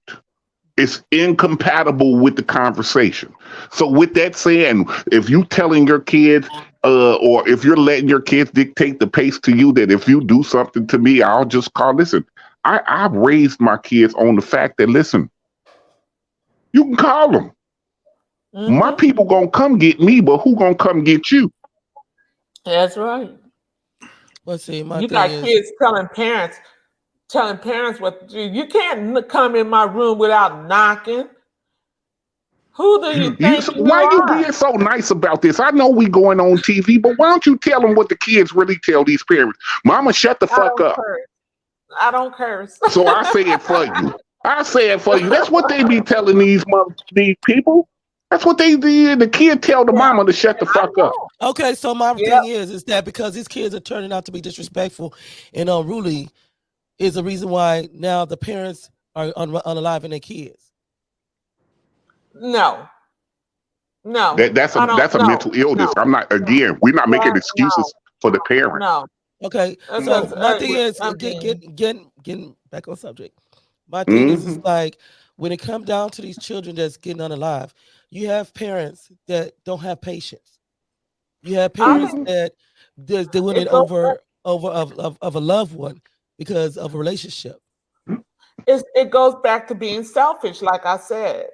It's incompatible with the conversation. So with that saying, if you telling your kids, or if you're letting your kids dictate the pace to you, that if you do something to me, I'll just call. Listen, I've raised my kids on the fact that, listen, you can call them. My people gonna come get me, but who gonna come get you? That's right. Well, see, my You thing got is, kids telling parents what to do. You can't come in my room without knocking. Who do you think So you why you are? being so nice about this? I know we going on TV, but why don't you tell them what the kids really tell these parents? Mama, shut the I fuck don't up. curse. I don't curse. So I say it for you. I say it for you. That's what they be telling these people. That's what they did. The kid tell the mama to shut the fuck up. okay, so my Yep. thing is that because these kids are turning out to be disrespectful and unruly, is the reason why now the parents are unaliving their kids. No. That's a mental illness. I'm not. Again, we're not making excuses for the parent. No. Okay, so Because, my thing is I mean- getting back on subject. My thing is Mhm. like when it comes down to these children that's getting unalive, you have parents that don't have patience. You have parents that they're doing it over of a loved one because of a relationship. It goes back to being selfish, like I said.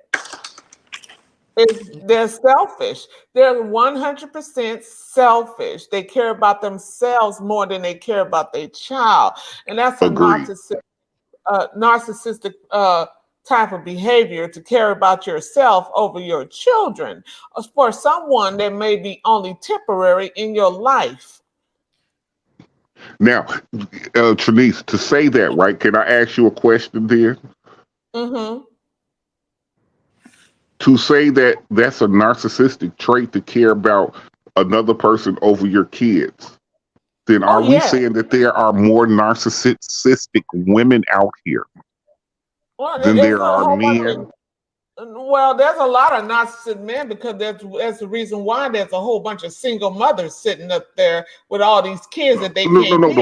They're selfish. They're 100% selfish. They care about themselves more than they care about their child, and that's a Agreed. narcissistic type of behavior, to care about yourself over your children for someone that may be only temporary in your life. Now, Trinice, to say that, right? Can I ask you a question there? Mm-hmm. To say that that's a narcissistic trait to care about another person over your kids, then are we saying that there are more narcissistic women out here than there are men? Well, there's a lot of narcissistic men, because that's the reason why there's a whole bunch of single mothers sitting up there with all these kids that they can't handle.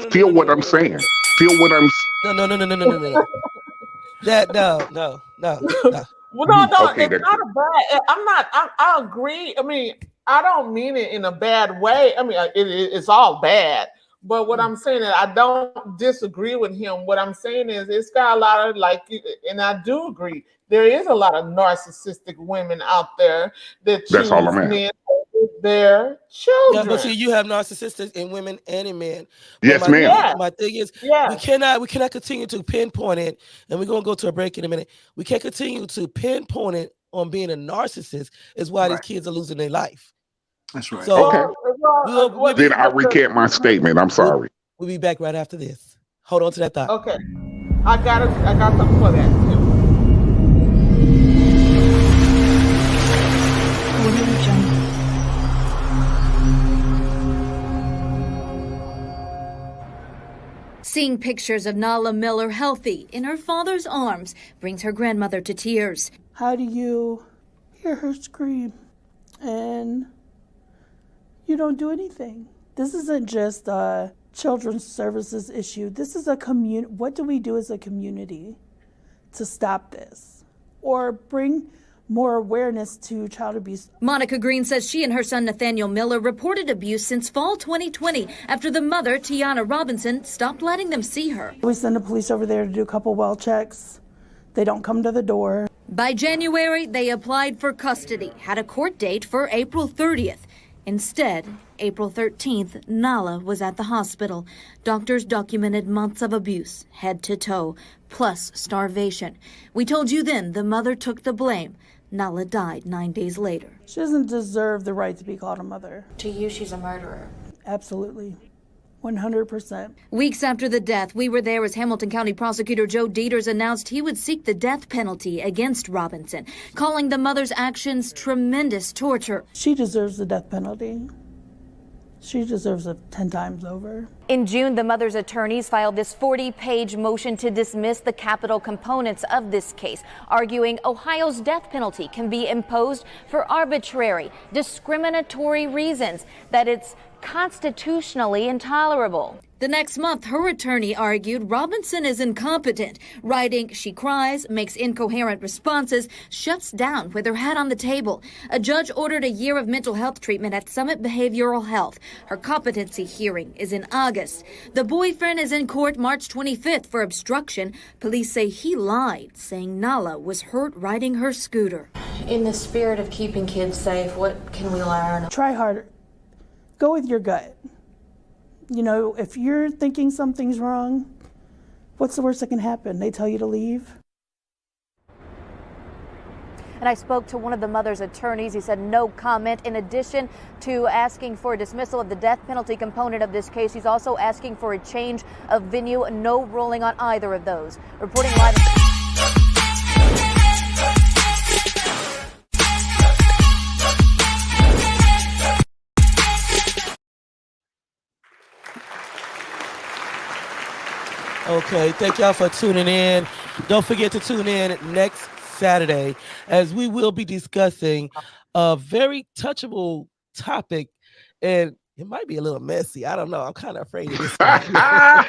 Feel what I'm saying. Feel what I'm. No. No. Well, no, Okay, it's not a bad. I agree. I mean, I don't mean it in a bad way. I mean, it's all bad. But what I'm saying is, I don't disagree with him. What I'm saying is, it's got a lot of and I do agree. There is a lot of narcissistic women out there that choose men over their children. Yeah, but see, you have narcissists in women and in men. Yes, ma'am. My thing is, we cannot continue to pinpoint it, and we're gonna go to a break in a minute. We can't continue to pinpoint it on being a narcissist. Is why these kids are losing their life. That's right. So, okay. Then I recant my statement. I'm sorry. We'll be back right after this. Hold on to that thought. Okay, I got something for that too. Seeing pictures of Nala Miller healthy in her father's arms brings her grandmother to tears. How do you hear her scream and you don't do anything? This isn't just a children's services issue. This is a community. What do we do as a community to stop this or bring more awareness to child abuse? Monica Green says she and her son Nathaniel Miller reported abuse since fall 2020 after the mother, Tiana Robinson, stopped letting them see her. We send the police over there to do a couple well checks. They don't come to the door. By January, they applied for custody, had a court date for April 30th. Instead, April 13th, Nala was at the hospital. Doctors documented months of abuse, head to toe, plus starvation. We told you then the mother took the blame. Nala died 9 days later. She doesn't deserve the right to be called a mother. To you, she's a murderer. Absolutely. 100%. Weeks after the death, we were there as Hamilton County Prosecutor Joe Dieters announced he would seek the death penalty against Robinson, calling the mother's actions tremendous torture. She deserves the death penalty. She deserves it 10 times over. In June, the mother's attorneys filed this 40-page motion to dismiss the capital components of this case, arguing Ohio's death penalty can be imposed for arbitrary, discriminatory reasons, that it's constitutionally intolerable. The next month, her attorney argued Robinson is incompetent, writing she cries, makes incoherent responses, shuts down with her head on the table. A judge ordered a year of mental health treatment at Summit Behavioral Health. Her competency hearing is in August. The boyfriend is in court March 25th for obstruction. Police say he lied, saying Nala was hurt riding her scooter. In the spirit of keeping kids safe, what can we learn? Try harder. Go with your gut. You know, if you're thinking something's wrong, what's the worst that can happen? They tell you to leave. And I spoke to one of the mother's attorneys. He said no comment. In addition to asking for a dismissal of the death penalty component of this case, he's also asking for a change of venue. No ruling on either of those. Reporting live. Okay, thank y'all for tuning in. Don't forget to tune in next Saturday as we will be discussing a very touchable topic, and it might be a little messy. I don't know. I'm kind of afraid of this one.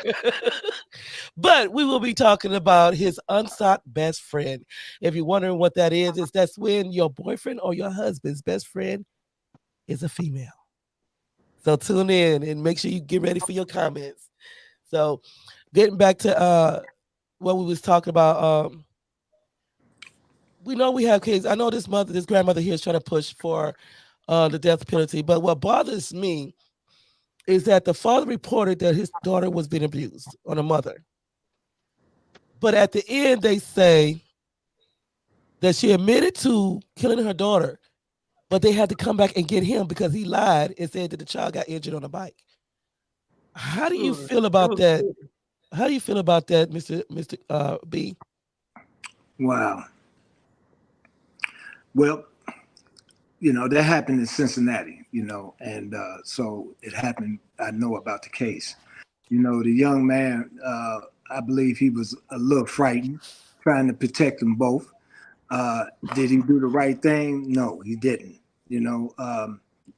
But we will be talking about his unsought best friend. If you're wondering what that is that's when your boyfriend or your husband's best friend is a female. So tune in and make sure you get ready for your comments. So getting back to what we was talking about, we know we have kids. I know this grandmother here is trying to push for the death penalty, but what bothers me is that the father reported that his daughter was being abused on a mother. But at the end, they say that she admitted to killing her daughter, but they had to come back and get him because he lied and said that the child got injured on a bike. How do you feel about that? How do you feel about that, Mr. B? Wow. Well, you know, that happened in Cincinnati, you know, and so it happened. I know about the case. You know, the young man, I believe he was a little frightened, trying to protect them both. Did he do the right thing? No, he didn't. You know,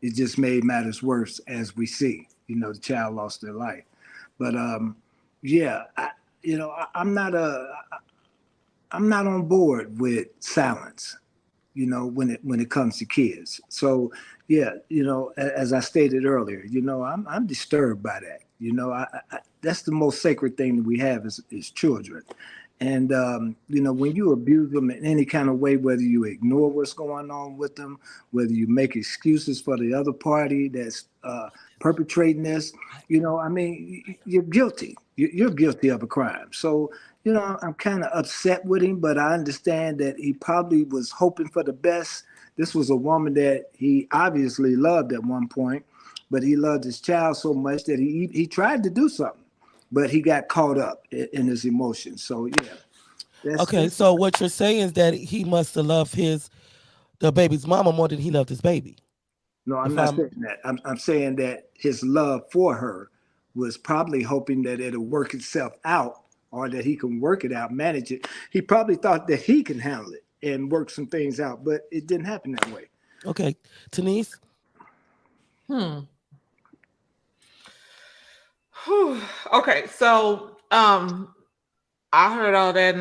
it just made matters worse, as we see. You know, the child lost their life. But yeah, I'm not on board with silence, you know, when it comes to kids. So yeah, you know, as I stated earlier, you know, I'm disturbed by that. You know, I that's the most sacred thing that we have is children. And you know, when you abuse them in any kind of way, whether you ignore what's going on with them, whether you make excuses for the other party that's perpetrating this, you know, I mean, you're guilty. You're guilty of a crime. So, you know, I'm kind of upset with him, but I understand that he probably was hoping for the best. This was a woman that he obviously loved at one point, but he loved his child so much that he tried to do something, but he got caught up in his emotions. So, yeah. Okay, so what you're saying is that he must have loved the baby's mama more than he loved his baby. No, I'm not saying that. I'm saying that his love for her was probably hoping that it'll work itself out, or that he can work it out, manage it. He probably thought that he can handle it and work some things out, but it didn't happen that way. Okay, Denise? Okay, so I heard all that,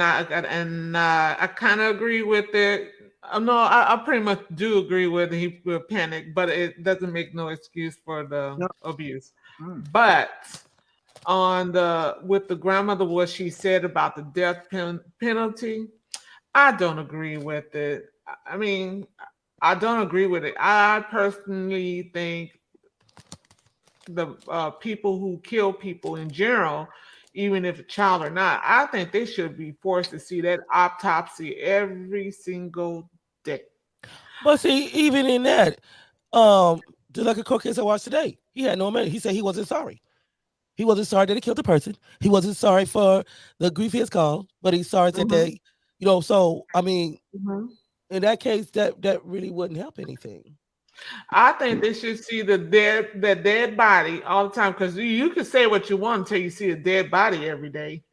and I kind of agree with it. No, I pretty much do agree with it. He will panic, but it doesn't make no excuse for the abuse. But with the grandmother, what she said about the death penalty, I don't agree with it. I mean, I don't agree with it. I personally think the people who kill people in general, even if a child or not, I think they should be forced to see that autopsy every single day. But see, even in that, just like a court case I watched today, he had no memory. He said he wasn't sorry. He wasn't sorry that he killed the person. He wasn't sorry for the grief he has caused, but he's sorry that they, you know. So I mean, in that case, that really wouldn't help anything. I think they should see the dead body all the time, because you can say what you want until you see a dead body every day.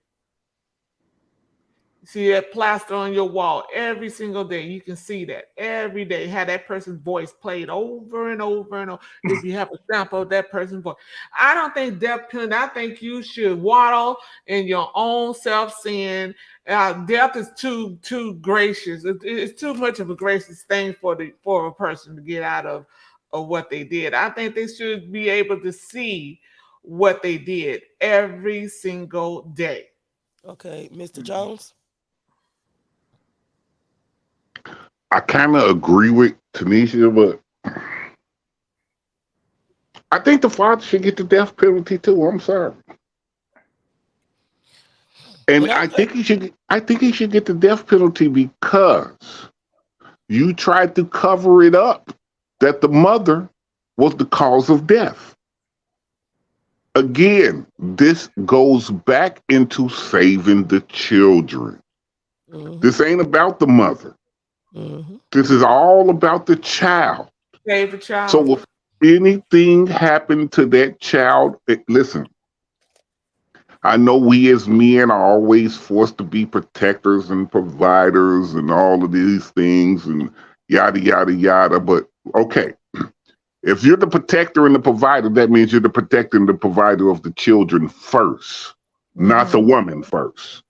See that plaster on your wall every single day. You can see that every day. Have that person's voice played over and over and over. If you have a sample of that person's voice, I don't think death penalty. I think you should waddle in your own self-sin. Death is too gracious. It's too much of a gracious thing for a person to get out of what they did. I think they should be able to see what they did every single day. Okay, Mr. Jones. I kind of agree with Tanisha, but I think the father should get the death penalty too. I'm sorry. And I think he should. I think he should get the death penalty because you tried to cover it up that the mother was the cause of death. Again, this goes back into saving the children. Mm-hmm. This ain't about the mother. Mm-hmm. This is all about the child. Save the child. So if anything happened to that child, listen, I know we as men are always forced to be protectors and providers and all of these things and yada, yada, yada. But okay, if you're the protector and the provider, that means you're the protector and the provider of the children first, not the woman first.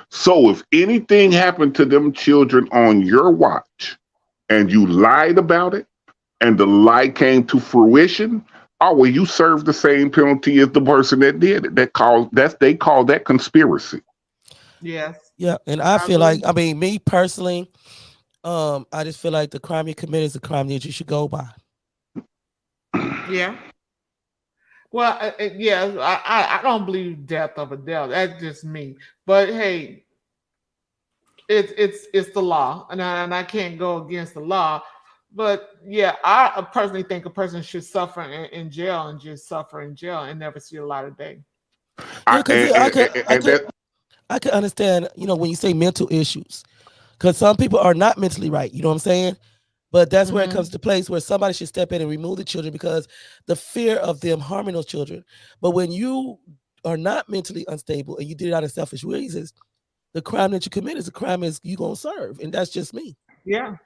So if anything happened to them children on your watch and you lied about it and the lie came to fruition, oh, well, you serve the same penalty as the person that did it. They call that conspiracy. Yes. Yeah, and I feel like, I mean, me personally, I just feel like the crime you committed is a crime that you should go by. Yeah. Well, yeah, I don't believe death of a death. That's just me. But hey, it's the law, and I can't go against the law. But yeah, I personally think a person should suffer in jail and just suffer in jail and never see a light of day. I can understand, when you say mental issues, because some people are not mentally right. You know what I'm saying? But that's where it comes to place where somebody should step in and remove the children because the fear of them harming those children. But when you are not mentally unstable and you did it out of selfish reasons, the crime that you commit is a crime is you gonna serve, and that's just me. Yeah.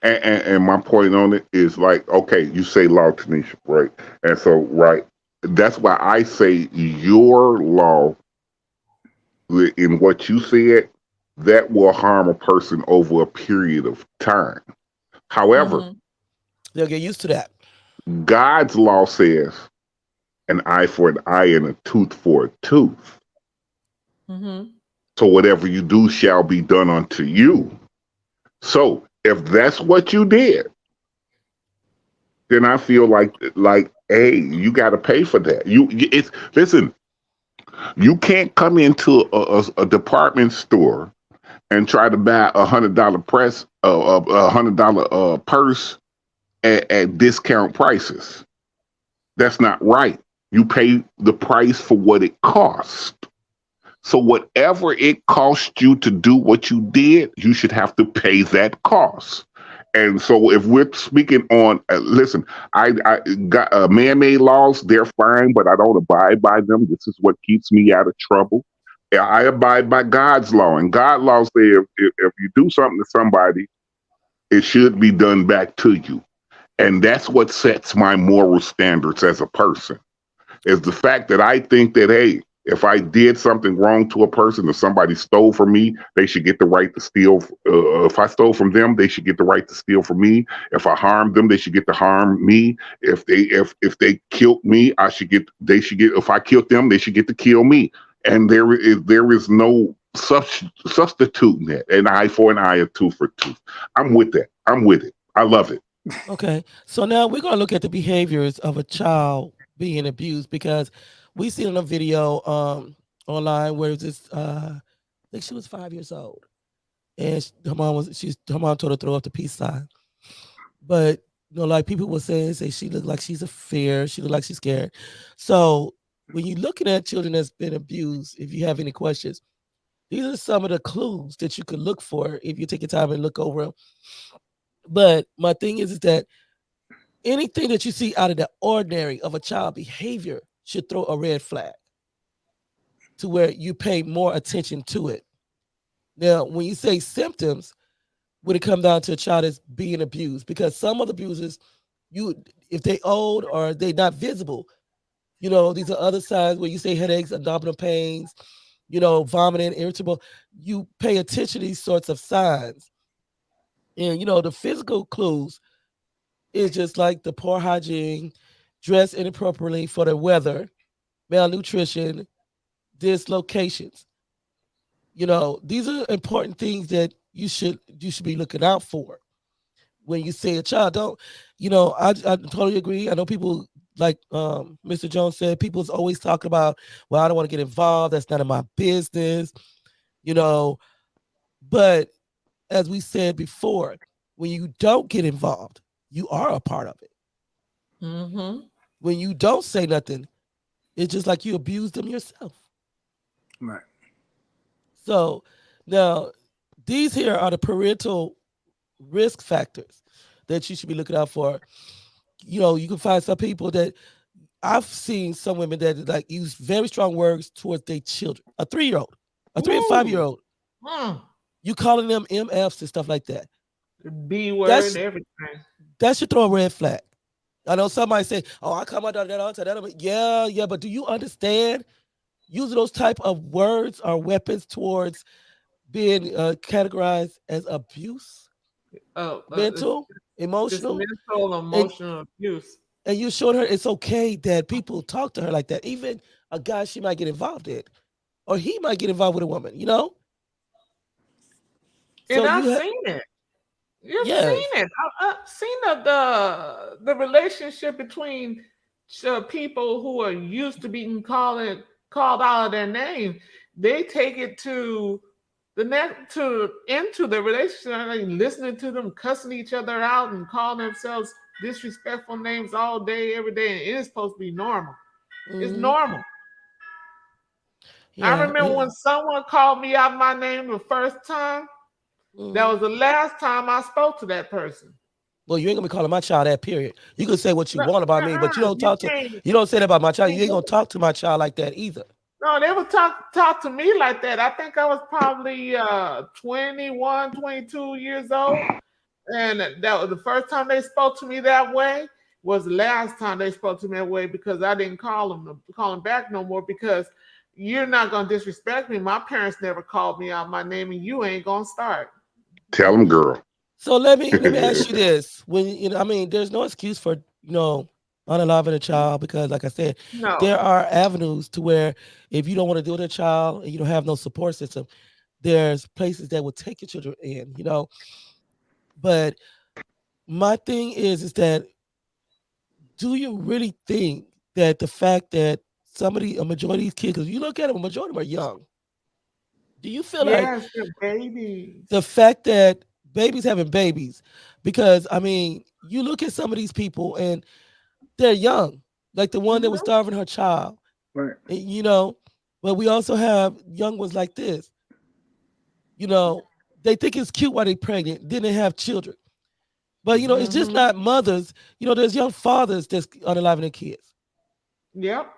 And my point on it is like, okay, you say law, Tanisha, right? And so, right, that's why I say your law in what you said, that will harm a person over a period of time. However, they'll get used to that. God's law says an eye for an eye and a tooth for a tooth. So whatever you do shall be done unto you. So if that's what you did, then I feel like, hey, you got to pay for that. Listen, you can't come into a department store and try to buy $100 purse at discount prices. That's not right. You pay the price for what it costs. So whatever it cost you to do what you did, you should have to pay that cost. And so if we're speaking on, listen, I got man-made laws, they're fine, but I don't abide by them. This is what keeps me out of trouble. I abide by God's law, and God's law says if you do something to somebody, it should be done back to you. And that's what sets my moral standards as a person, is the fact that I think that, hey, if I did something wrong to a person or somebody stole from me, they should get the right to steal. If I stole from them, they should get the right to steal from me. If I harmed them, they should get to harm me. If they killed me, they should get, if I killed them, they should get to kill me. And there is no substituting that. An eye for an eye, a tooth for a tooth. I'm with that. I'm with it. I love it. Okay. So now we're going to look at the behaviors of a child being abused, because we see on a video online where this I think she was 5 years old, and her mom told her to throw up the peace sign. But like people were saying, she looked like she's a fear. She looked like she's scared. So when you're looking at children that's been abused, if you have any questions, these are some of the clues that you could look for if you take your time and look over them. But my thing is that anything that you see out of the ordinary of a child behavior should throw a red flag to where you pay more attention to it. Now, when you say symptoms, when it comes down to a child that's being abused, because some of the abusers, you if they old or they not visible, these are other signs where you say headaches, abdominal pains, vomiting, irritable. You pay attention to these sorts of signs. And the physical clues is just like the poor hygiene, dress inappropriately for the weather, malnutrition, dislocations. These are important things that you should be looking out for when you say a child. Don't I totally agree. I know people like Mr. Jones said, people's always talking about, well, I don't want to get involved. That's none of my business, you know. But as we said before, when you don't get involved, you are a part of it. Mm-hmm. When you don't say nothing, it's just like you abuse them yourself. Right. So now these here are the parental risk factors that you should be looking out for. You can find some people that I've seen some women that like use very strong words towards their children. A 3-year-old, a 3 and 5-year-old. You calling them MFs and stuff like that. The B word, That's everything. That should throw a red flag. I know somebody say, "Oh, I come out of that all the time." Yeah, but do you understand using those type of words or weapons towards being categorized as abuse, mental, emotional, mental, emotional abuse. And you showed her it's okay that people talk to her like that. Even a guy she might get involved in, or he might get involved with a woman. And So I've seen it. You've seen it. I've seen the relationship between people who are used to being called out of their name. They take it to into the relationship, like listening to them cussing each other out and calling themselves disrespectful names all day, every day, and it is supposed to be normal. It's normal. I remember when someone called me out my name the first time. That was the last time I spoke to that person. Well, you ain't gonna be calling my child that. Period. You can say what you want about me, but you don't you don't say that about my child. You ain't gonna talk to my child like that either. No, they would talk to me like that. I think I was probably 21, 22 years old. And that was the first time they spoke to me that way. Was the last time they spoke to me that way, because I didn't call them back no more, because you're not gonna disrespect me. My parents never called me out my name, and you ain't gonna start. Tell them, girl. So let me ask you this: when there's no excuse for unaliving a child, because, like I said, there are avenues to where if you don't want to deal with a child and you don't have no support system, there's places that will take your children in. But my thing is that, do you really think that the fact that a majority of these kids, because you look at them, a majority of them are young. Do you feel like they're babies? The fact that babies having babies, because you look at some of these people and they're young, like the one that was starving her child, right? But we also have young ones like this. They think it's cute while they're pregnant, then they have children. But it's just not mothers. There's young fathers that's unaliving their kids. Yep.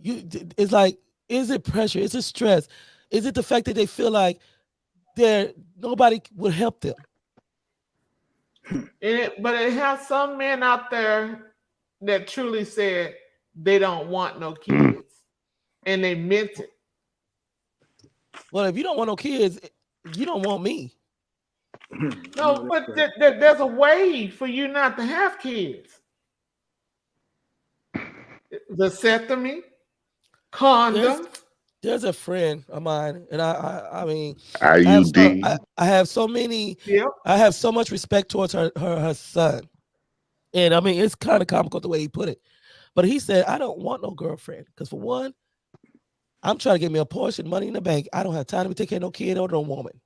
It's like, is it pressure? Is it stress? Is it the fact that they feel like nobody would help them? But it has some men out there that truly said they don't want no kids, and they meant it. Well, if you don't want no kids, you don't want me. No, but there's a way for you not to have kids. Vasectomy, condoms. There's a friend of mine, and I have so many. Yep. I have so much respect towards her son, and it's kind of comical the way he put it. But he said, "I don't want no girlfriend, because for one, I'm trying to get me a portion, money in the bank. I don't have time to take care of no kid or no woman."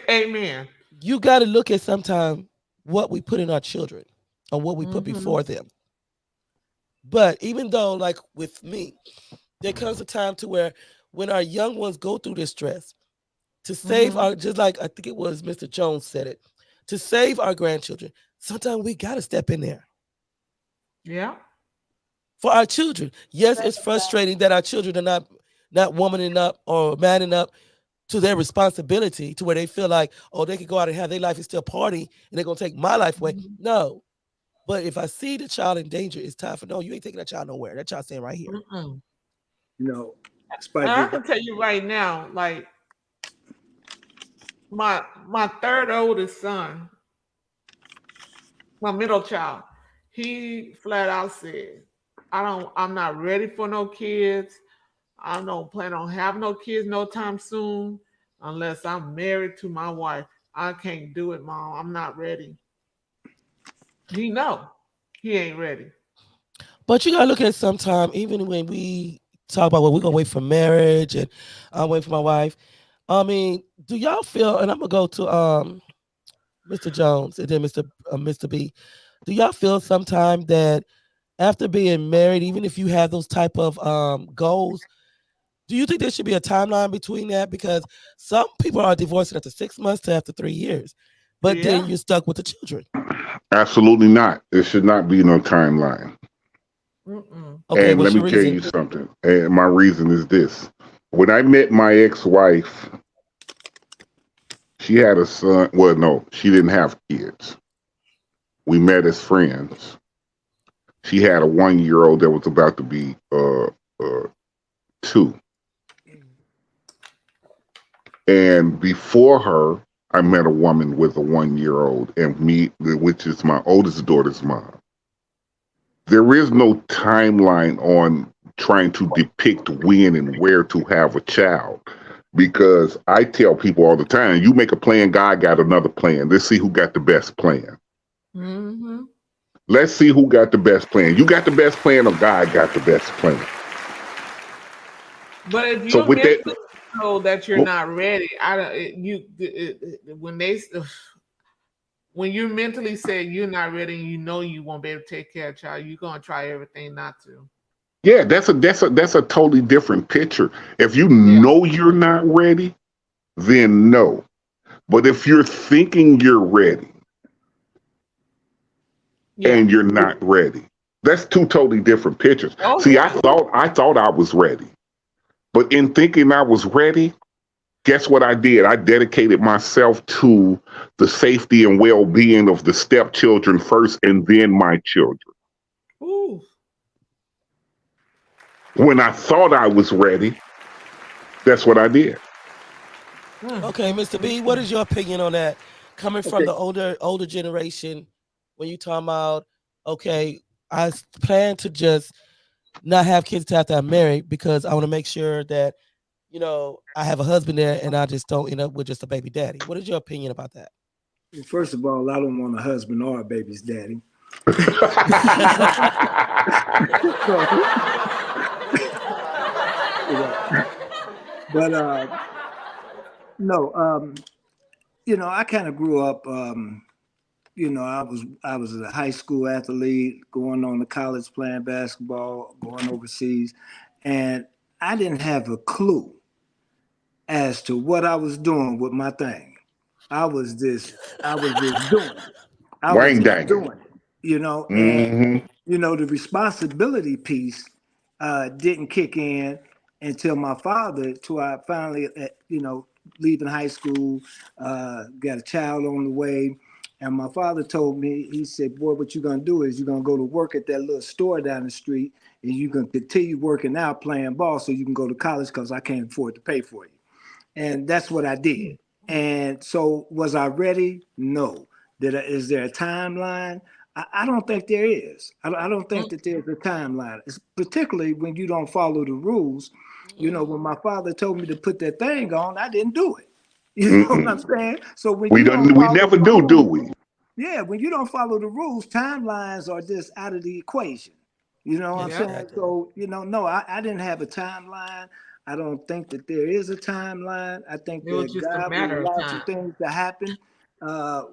Amen. You got to look at sometimes what we put in our children or what we put before them. But even though, like with me, there comes a time to where when our young ones go through this stress, to save our, just like I think it was Mr. Jones said it, to save our grandchildren. Sometimes we got to step in there Yeah. for our children. Yes, it's frustrating that our children are not womaning up or manning up to their responsibility to where they feel like, oh, they can go out and have their life and still party and they're gonna take my life away. No. But if I see the child in danger, it's time for no, you ain't taking that child nowhere. That child's staying right here. Mm-mm. You know, And Spike, I can tell you right now, like my third oldest son, my middle child, he flat out said, I'm not ready for no kids. I don't plan on having no kids no time soon unless I'm married to my wife. I can't do it, Mom. I'm not ready. He know he ain't ready. But you gotta look at sometime, even when we talk about well, we're gonna wait for marriage and I'm waiting for my wife. I mean, do y'all feel, and I'm gonna go to Mr. Jones and then Mr. B. Do y'all feel sometime that after being married, even if you have those type of goals, do you think there should be a timeline between that? Because some people are divorcing after 6 months to after 3 years, but then Yeah. you're stuck with the children. Absolutely not. There should not be no timeline. Mm-mm. Okay, And let what's me your tell reason? you something. And my reason is this. When I met my ex-wife, she had a son. Well, no, she didn't have kids. We met as friends. She had a 1 year old that was about to be 2. And before her, I met a woman with a 1 year old, and me, which is my oldest daughter's mom. There is no timeline on trying to depict when and where to have a child. Because I tell people all the time, you make a plan, God got another plan. Let's see who got the best plan. Mm-hmm. Let's see who got the best plan. You got the best plan, or God got the best plan. But if So you with that, mentally know that you're not ready, I don't. When when you mentally say you're not ready, and you know you won't be able to take care of a child, you're gonna try everything not to. yeah, that's a totally different picture. If you Yeah. know you're not ready, then no. But if you're thinking you're ready Yeah. and you're not ready, that's two totally different pictures. Oh See, yeah. I thought I was ready, but in thinking I was ready, guess what I did? I dedicated myself to the safety and well-being of the stepchildren first, and then my children. Ooh. When I thought I was ready, that's what I did. Okay, Mr. B, what is your opinion on that? Coming from okay. the older generation, when you talking about, okay, plan to just not have kids till after I'm married because I want to make sure that, I have a husband there and I just don't end up with just a baby daddy. What is your opinion about that? Well, first of all, I don't want a husband or a baby's daddy. So, but no, I kind of grew up. I was a high school athlete, going on to college, playing basketball, going overseas, and I didn't have a clue as to what I was doing with my thing. I was just doing it. I was Wang just dang. doing it, and Mm-hmm. the responsibility piece didn't kick in until my father, till I finally, leaving high school, got a child on the way. And my father told me, he said, boy, what you're going to do is you're going to go to work at that little store down the street and you can continue working out playing ball so you can go to college because I can't afford to pay for you. And that's what I did. And so was I ready? No. Is there a timeline? I don't think there is. I don't think that there's a timeline. It's particularly when you don't follow the rules. When my father told me to put that thing on, I didn't do it. You know what I'm Mm-mm. saying? So when We you don't don't. We follow never the do rules, we? yeah, when you don't follow the rules, timelines are just out of the equation. You know what I'm Yeah. saying? Exactly. So, no, I didn't have a timeline. I don't think that there is a timeline. I think It was that just a God will matter of allow some time. things to happen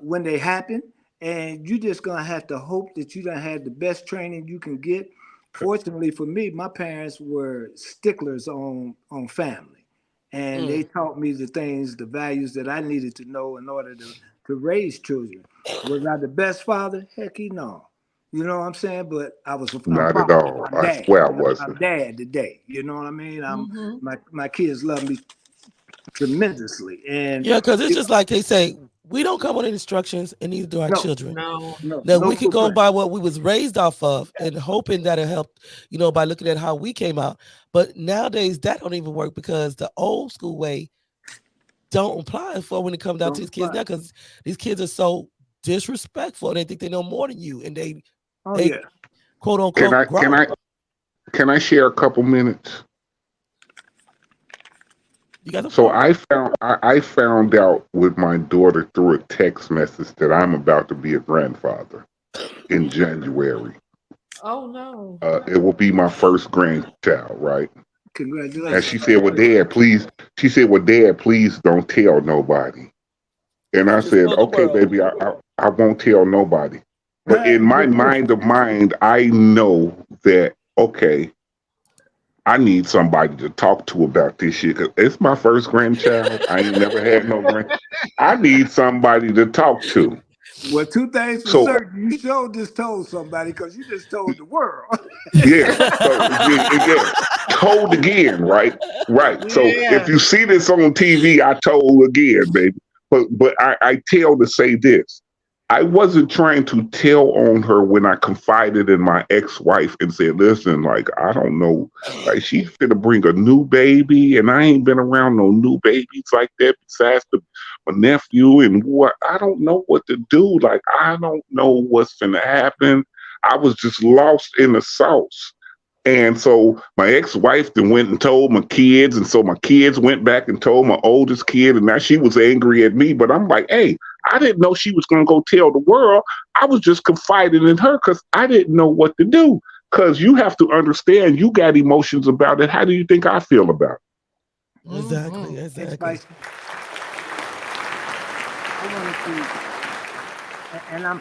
when they happen. And you just gonna have to hope that you don't have the best training you can get. Fortunately for me, my parents were sticklers on family. and they taught me the things, the values that I needed to know in order to raise children. Was I the best father? Heck, no. You know what I'm saying? But I'm Not at father. all. I'm I dad. swear I I'm wasn't. dad today. You know what I mean? Mm-hmm. My kids love me tremendously, and Yeah, because it's just like they say, we don't come with instructions, and neither do our no, children. No. That no we could go blueprint. by what we was raised off of and hoping that it helped, by looking at how we came out. But nowadays that don't even work because the old school way don't apply for when it comes down to Don't these kids apply. now because these kids are so disrespectful. They think they know more than you and Oh they yeah. quote Can unquote I can grown. I can I share a couple minutes? You got the So floor. I found out with my daughter through a text message that I'm about to be a grandfather in January. Oh no. It will be my first grandchild, right? And Congratulations. she said, "Well, Dad, please." She said, "Well, Dad, please don't tell nobody." And I Don't just said, tell the "Okay, world. baby, I won't tell nobody." But in my mind of mind, I know that okay, I need somebody to talk to about this shit because it's my first grandchild. I ain't never had no grand. I need somebody to talk to. Well, two things for So certain. You sure just told somebody because you just told the world. yeah, so yeah, told again, right? Right. So if Yeah. you see this on TV, I told again, baby. But I tell to say this. I wasn't trying to tell on her when I confided in my ex-wife and said, listen, like, I don't know, like she's gonna bring a new baby and I ain't been around no new babies like that besides my nephew and what I don't know what to do. Like, I don't know what's gonna happen. I was just lost in the sauce. And so my ex-wife then went and told my kids, and so my kids went back and told my oldest kid, and now she was angry at me. But I'm like, hey, I didn't know she was gonna go tell the world. I was just confiding in her because I didn't know what to do. Because you have to understand, you got emotions about it. How do you think I feel about it? Exactly, Mm-hmm. Hey, exactly. Spicy, I wanted to, and I'm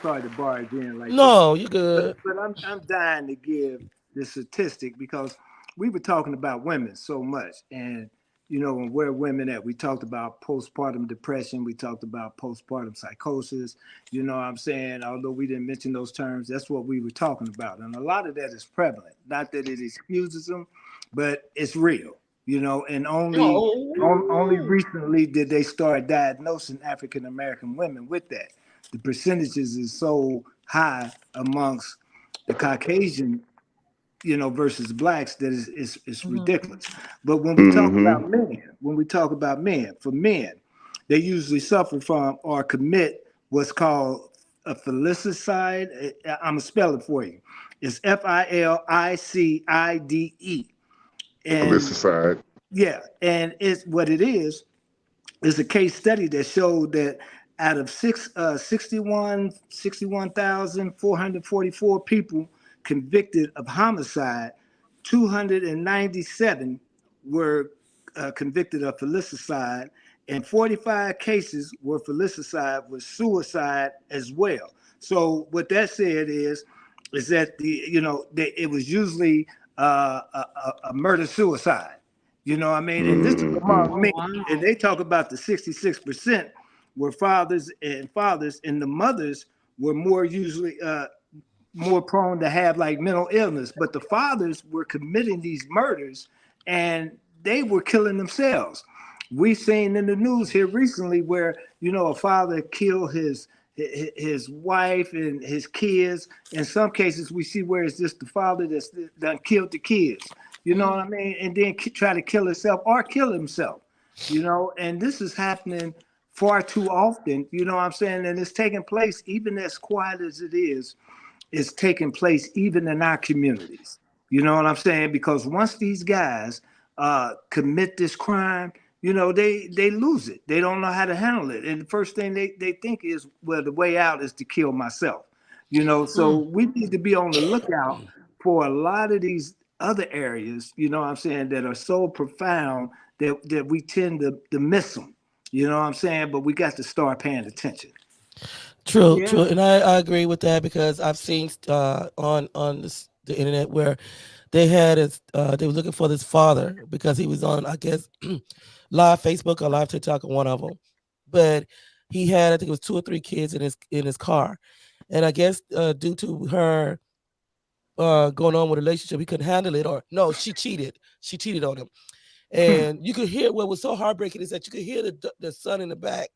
sorry to barge in like this, No, you good. but I'm dying to give the statistic because we were talking about women so much, and and where women at. We talked about postpartum depression, we talked about postpartum psychosis. You know what I'm saying? Although we didn't mention those terms, that's what we were talking about, and a lot of that is prevalent. Not that it excuses them, but it's real. And only Oh. recently did they start diagnosing African American women with that. The percentages is so high amongst the Caucasian, versus blacks that is Mm-hmm. ridiculous. But Mm-hmm. when we talk about men, for men, they usually suffer from or commit what's called a filicide. I'm gonna spell it for you. It's FILICIDE, and Felicicide. yeah, and it's what it is. There's a case study that showed that out of 61,444 people convicted of homicide, 297 were convicted of filicide, and 45 cases were filicide with suicide as well. So what that said is that it was usually a murder suicide. You know what I mean? And this is Mm-hmm. among Oh men. wow. And they talk about the 66% were fathers, and the mothers were more usually more prone to have like mental illness. But the fathers were committing these murders and they were killing themselves. We seen in the news here recently where a father killed his wife and his kids. In some cases, we see where it's just the father that's done killed the kids. You know what I mean? And then try to kill himself or kill himself. And this is happening far too often. You know what I'm saying? And it's taking place even as quiet as it is taking place even in our communities. You know what I'm saying? Because once these guys commit this crime, they lose it. They don't know how to handle it. And the first thing they think is, well, the way out is to kill myself. So we need to be on the lookout for a lot of these other areas, what I'm saying, that are so profound that we tend to miss them. You know what I'm saying? But we got to start paying attention. True, true, Yeah. and I agree with that because I've seen on the internet where they were looking for this father because he was on, I guess, live Facebook or live TikTok or one of them. But he had, I think it was 2 or 3 kids in his car, and I guess due to her going on with a relationship, he couldn't handle it, or no, she cheated. She cheated on him, and you could hear what was so heartbreaking is that you could hear the son in the back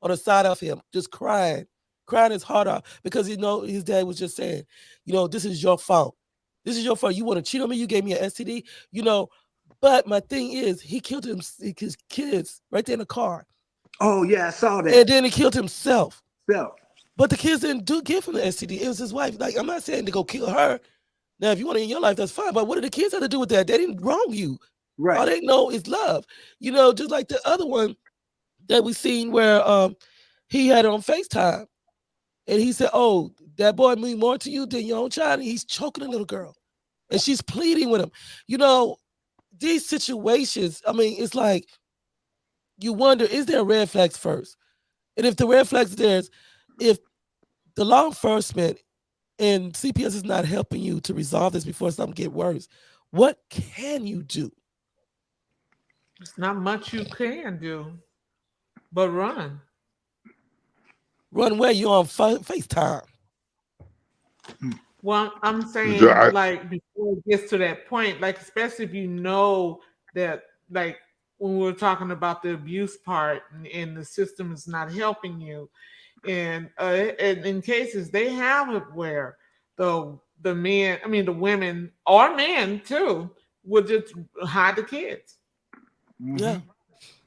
on the side of him just crying his heart out because his dad was just saying, this is your fault. This is your fault. You want to cheat on me? You gave me an STD. But my thing is, he killed his kids right there in the car, Oh yeah, I saw and that. then he killed himself. So, But the kids didn't give him the STD. It was his wife. Like, I'm not saying to go kill her. Now, if you want to end your life, that's fine. But what did the kids have to do with that? They didn't wrong you. All right. they know is love. Just like the other one that we seen where he had it on FaceTime. And he said, "Oh, that boy mean more to you than your own child." And he's choking a little girl. And she's pleading with him. These situations, I mean, it's like you wonder, is there red flags first? And if the red flags there's if the law enforcement and CPS is not helping you to resolve this before something get worse, what can you do? It's not much you can do, but run. Run where you on FaceTime. Well, I'm The- saying I- like before it gets to that point, like especially if you know that like when we were talking about the abuse part and the system is not helping you, and in cases they have it where the men, I mean the women or men too, would just hide the kids. Yeah.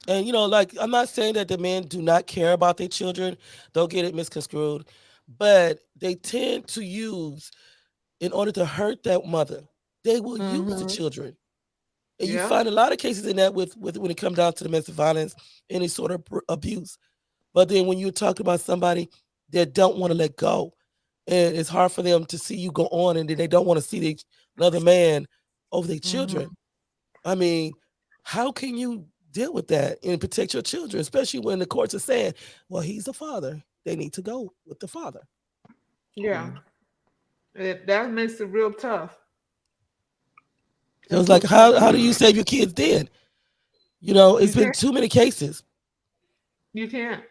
And like I'm not saying that the men do not care about their children. Don't get it misconstrued. But they tend to use in order to hurt that mother, they will use the Mm-hmm. children. And you Yeah. find a lot of cases in that with when it comes down to domestic violence, any sort of abuse. But then when you're talking about somebody that don't want to let go, and it's hard for them to see you go on, and then they don't want to see another man over their children. Mm-hmm. I mean, how can you deal with that and protect your children, especially when the courts are saying, "Well, he's the father. They need to go with the father." Yeah. That makes it real tough. So it's like, how do you save your kids then? You It's been can't. too many cases. You can't.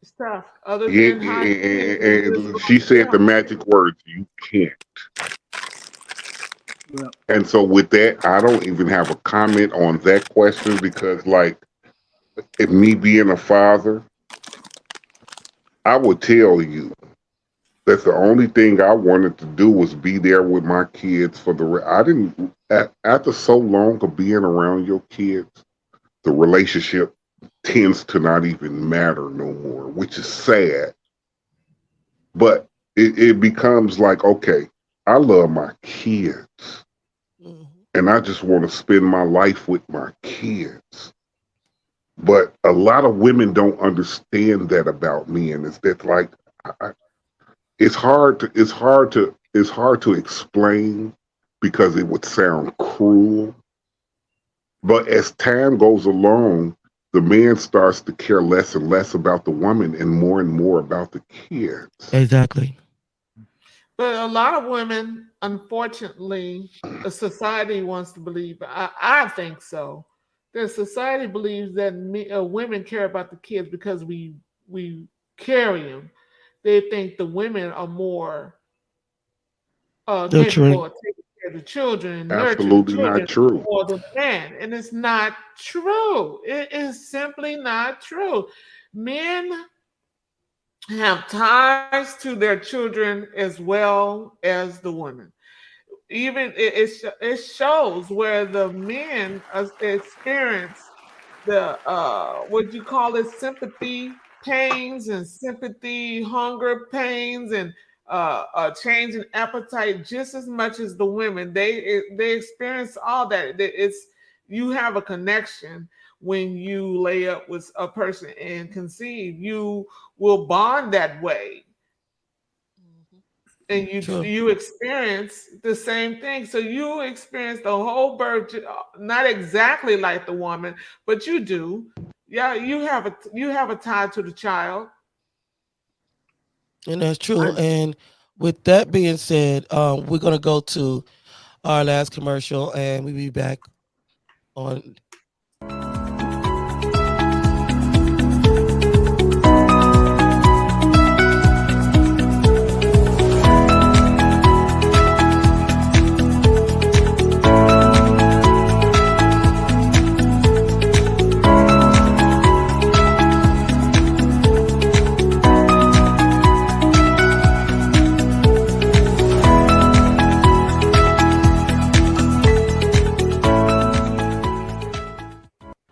It's tough. Other yeah, than hide the kids and just and go she to said the jail. magic words, "You can't." Well, And so with that, I don't even have a comment on that question because, like, if me being a father, I would tell you that's the only thing I wanted to do was be there with my kids for I didn't, after so long of being around your kids, the relationship tends to not even matter no more, which is sad. But it becomes like, okay, I love my kids Mhm. and I just want to spend my life with my kids. But a lot of women don't understand that about me, and it's that like I, it's hard to explain because it would sound cruel. But as time goes along, the man starts to care less and less about the woman and more about the kids. Exactly. But a lot of women, unfortunately, a society wants to believe. I think so. That society believes that women care about the kids because we carry them. They think the women are more Nurturing. capable of taking care of the children and nurturing the Absolutely not children true. more than the man, and it's not true. It is simply not true. Men have ties to their children as well as the women. Even it shows where the men experience the what you call it, sympathy pains and sympathy hunger pains and change in appetite just as much as the women. They experience all that. It's you have a connection when you lay up with a person and conceive. You will bond that way, and True. you experience the same thing. So you experience the whole birth, not exactly like the woman, but you do. Yeah, you have a tie to the child. And that's true. I And with that being said, we're gonna go to our last commercial, and we'll be back on.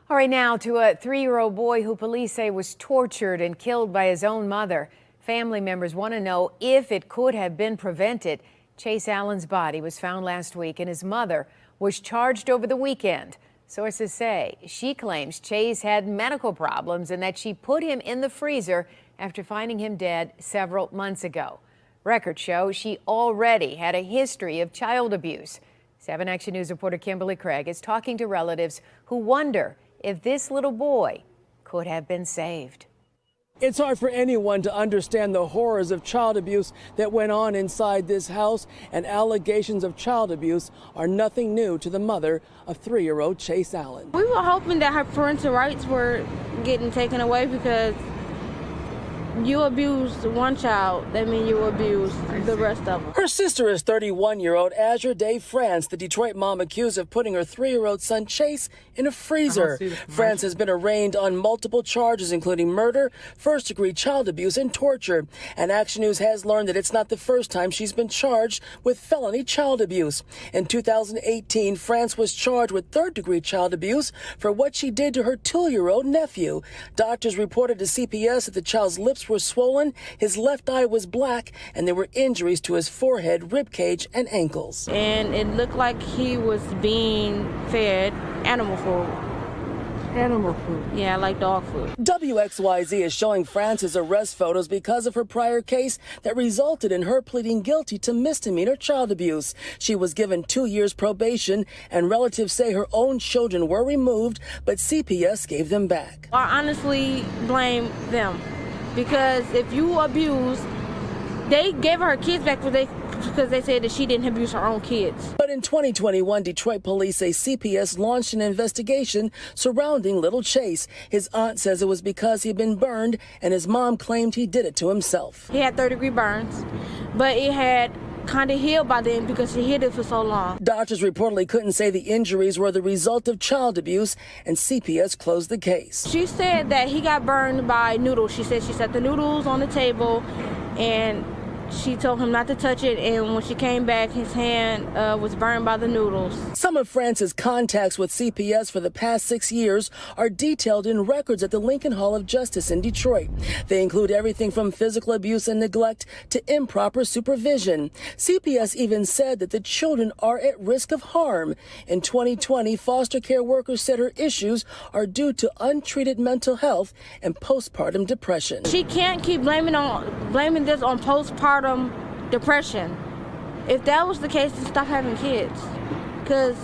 All right, now to a 3-year-old boy who police say was tortured and killed by his own mother. Family members want to know if it could have been prevented. Chase Allen's body was found last week, and his mother was charged over the weekend. Sources say she claims Chase had medical problems and that she put him in the freezer after finding him dead several months ago. Records show she already had a history of child abuse. 7 Action News reporter Kimberly Craig is talking to relatives who wonder if this little boy could have been saved. It's hard for anyone to understand the horrors of child abuse that went on inside this house, and allegations of child abuse are nothing new to the mother of 3-year-old Chase Allen. We were hoping that her parental rights were getting taken away, because you abused one child, that means you abused the rest of them. Her sister is 31-year-old Azure Day France. The Detroit mom accused of putting her 3-year-old son Chase in a freezer. France has been arraigned on multiple charges, including murder, first-degree child abuse, and torture. And Action News has learned that it's not the first time she's been charged with felony child abuse. In 2018, France was charged with third-degree child abuse for what she did to her 2-year-old nephew. Doctors reported to CPS that the child's lips were swollen, his left eye was black, and there were injuries to his forehead, rib cage, and ankles. And it looked like he was being fed animal food. Animal food? Yeah, like dog food. WXYZ is showing France's arrest photos because of her prior case that resulted in her pleading guilty to misdemeanor child abuse. She was given 2 years probation, and relatives say her own children were removed, but CPS gave them back. I honestly blame them, because if you abuse, they gave her kids back because they said that she didn't abuse her own kids. But in 2021, Detroit police say CPS launched an investigation surrounding little Chase. His aunt says it was because he'd been burned, and his mom claimed he did it to himself. He had third-degree burns, but it had kind of healed by then because he hid it for so long. Doctors reportedly couldn't say the injuries were the result of child abuse, and CPS closed the case. She said that he got burned by noodles. She said she set the noodles on the table, and she told him not to touch it, and when she came back, his hand was burned by the noodles. Some of France's contacts with CPS for the past 6 years are detailed in records at the Lincoln Hall of Justice in Detroit. They include everything from physical abuse and neglect to improper supervision. CPS even said that the children are at risk of harm. In 2020, foster care workers said her issues are due to untreated mental health and postpartum depression. She can't keep blaming this on postpartum depression. If that was the case, then stop having kids. Because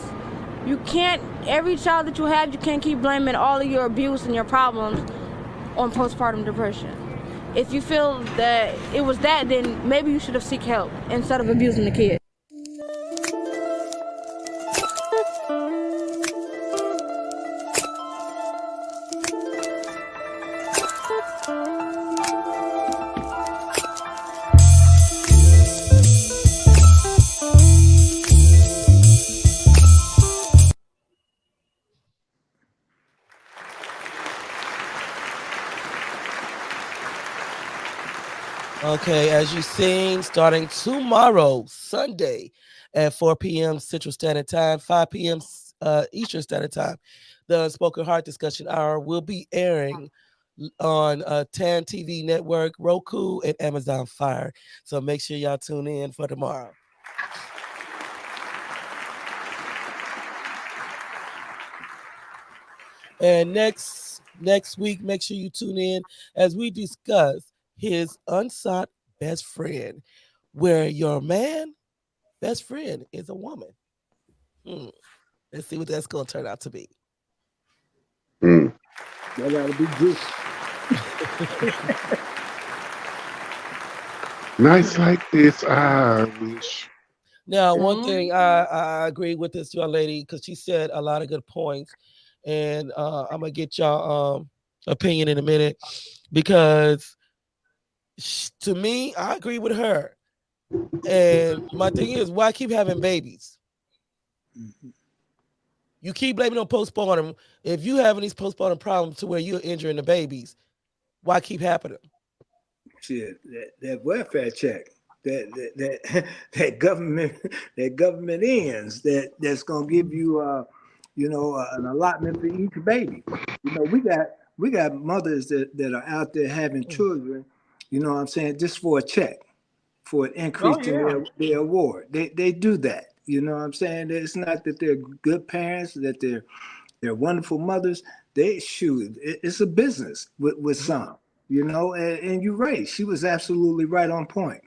you can't, every child that you have, you can't keep blaming all of your abuse and your problems on postpartum depression. If you feel that it was that, then maybe you should have sought help instead of abusing the kid. Okay, as you've seen, starting tomorrow, Sunday, at 4 p.m. Central Standard Time, 5 p.m. Eastern Standard Time, the Unspoken Heart Discussion Hour will be airing on TAN TV Network, Roku, and Amazon Fire. So make sure y'all tune in for tomorrow. And next week, make sure you tune in as we discuss his unsought best friend, where your man best friend is a woman. Let's see what that's going to turn out to be. That gotta be good. Nights like this, I wish. Now, one thing I agree with this young lady because she said a lot of good points, and I'm gonna get y'all opinion in a minute because to me, I agree with her. And my thing is, why keep having babies? You keep blaming on postpartum. If you having these postpartum problems to where you're injuring the babies, why keep happening? Shit, that welfare check, that that government ends that's gonna give you an allotment for each baby. We got mothers that are out there having children. You know what I'm saying, just for a check, for an increase in their award. They do that. You know what I'm saying? It's not that they're good parents, that they're wonderful mothers. It's a business with some. And you're right. She was absolutely right on point.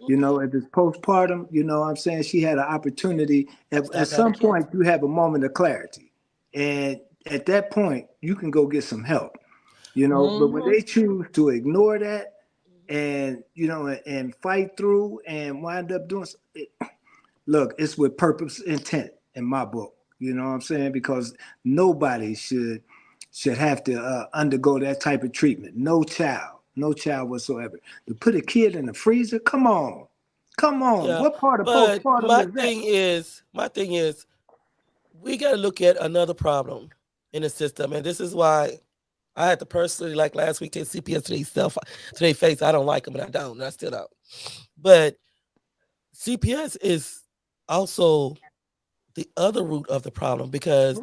If it's postpartum, what I'm saying, she had an opportunity. At some point, you have a moment of clarity. And at that point, you can go get some help. But when they choose to ignore that and fight through and wind up doing it, look, it's with purpose, intent in my book. You know what I'm saying? Because nobody should have to undergo that type of treatment. No child whatsoever. To put a kid in the freezer, come on. Yeah, What part of but postpartum is that? my thing is, we got to look at another problem in the system, and this is why I had to personally, like last week, take CPS to their face. I don't like them, and I don't, and I still don't. But CPS is also the other root of the problem because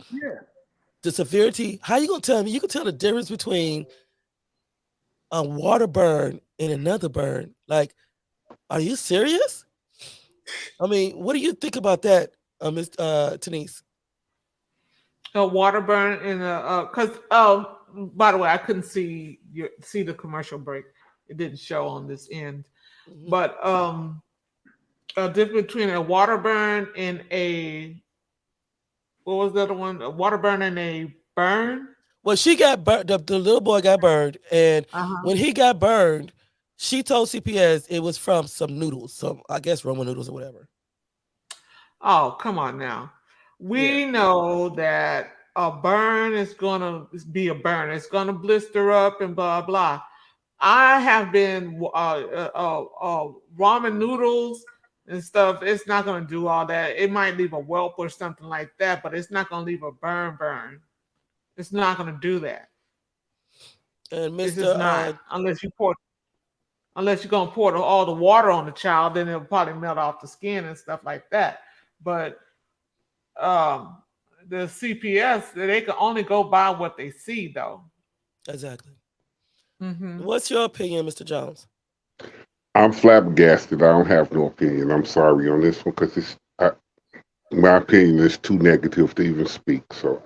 the severity. How you gonna tell me? You can tell the difference between a water burn and another burn. Like, are you serious? I mean, what do you think about that, Miss Denise? A water burn in a because by the way, I couldn't see the commercial break. It didn't show on this end, but a difference between a water burn and what was the other one? A water burn and a burn. Well, she got burned. The little boy got burned, and when he got burned, she told CPS it was from some noodles, some I guess Roman noodles or whatever. Oh, come on now. We know that a burn is going to be a burn. It's going to blister up and blah, blah. I have been ramen noodles and stuff. It's not going to do all that. It might leave a whelp or something like that, but it's not going to leave a burn. It's not going to do that. And It's just not. Unless you're going to pour all the water on the child, then it'll probably melt off the skin and stuff like that. But the CPS, they can only go by what they see, though. Exactly. What's your opinion, Mr. Jones? I'm flabbergasted. I don't have no opinion. I'm sorry on this one because my opinion is too negative to even speak. So,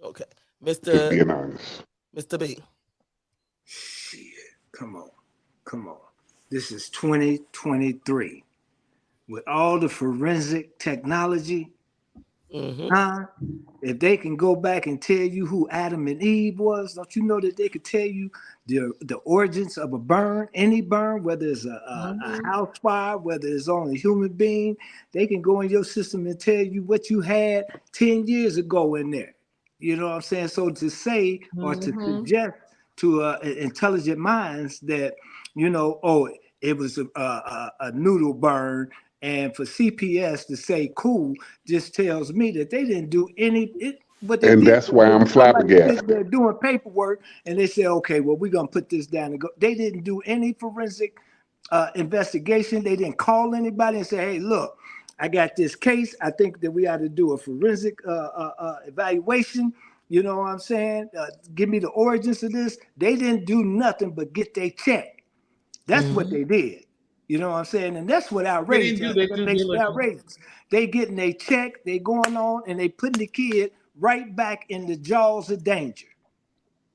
okay, just being honest. Mr. B. Shit, come on. This is 2023. With all the forensic technology, if they can go back and tell you who Adam and Eve was, don't you know that they could tell you the origins of a burn, any burn, whether it's a house fire, whether it's on a human being, they can go in your system and tell you what you had 10 years ago in there. You know what I'm saying? So to say or to suggest to intelligent minds that, it was a noodle burn, and for CPS to say cool just tells me that they didn't do any. And that's why I'm flabbergasted. They're doing paperwork, and they say, okay, well, we're gonna put this down and go. They didn't do any forensic investigation. They didn't call anybody and say, hey, look, I got this case. I think that we ought to do a forensic evaluation. You know what I'm saying? Give me the origins of this. They didn't do nothing but get their check. That's what they did. You know what I'm saying? And that's what outrageous. That makes it outrageous. They getting their check, they going on, and they putting the kid right back in the jaws of danger.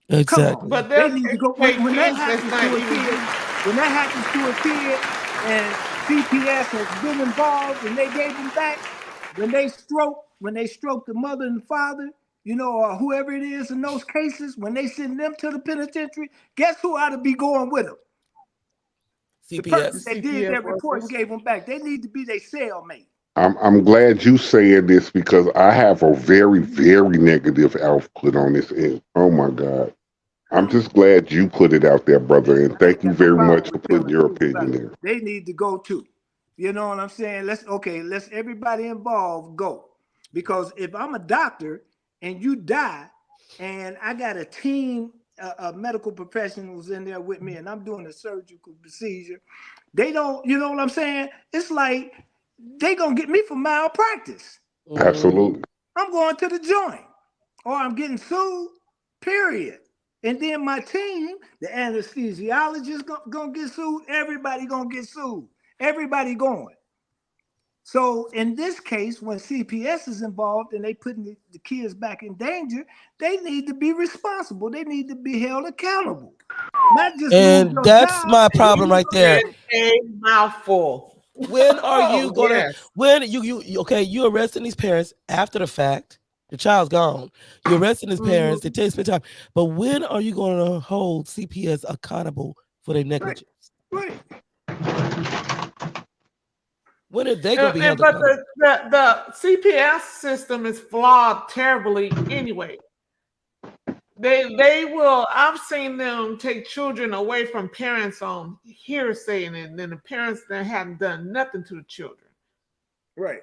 Exactly. Come on. But they need to go when that happens to a kid. When that happens to a kid, and CPS has been involved, and they gave them back, when they stroke the mother and father, or whoever it is in those cases, when they send them to the penitentiary, guess who ought to be going with them? The person CPS. that did CPS that report and workers. gave them back, they need to be their cellmate. I'm glad you said this because I have a very, very negative output on this. And oh my God. I'm just glad you put it out there, brother. And I ain't thank you got no very problem much for with putting telling your truth, opinion but there. they need to go too. You know what I'm saying? Let's everybody involved go. Because if I'm a doctor and you die, and I got a team of medical professionals in there with me, and I'm doing a surgical procedure, they don't, you know what I'm saying? It's like they gonna get me for malpractice. Absolutely. I'm going to the joint, or I'm getting sued. Period. And then my team, the anesthesiologist gonna get sued. Everybody gonna get sued. Everybody going. So in this case, when CPS is involved and they putting the kids back in danger, they need to be responsible. They need to be held accountable. Not just lose And your that's job my and problem lose right your there. And family. a mouthful. When are you Oh gonna? yes. When you okay? You arresting these parents after the fact. The child's gone. You're arresting his parents. They take spend time. But when are you going to hold CPS accountable for their Right, negligence? right. When are they going to be held But accountable? the CPS system is flawed terribly anyway. They will. I've seen them take children away from parents on hearsay, and then the parents that haven't done nothing to the children. Right.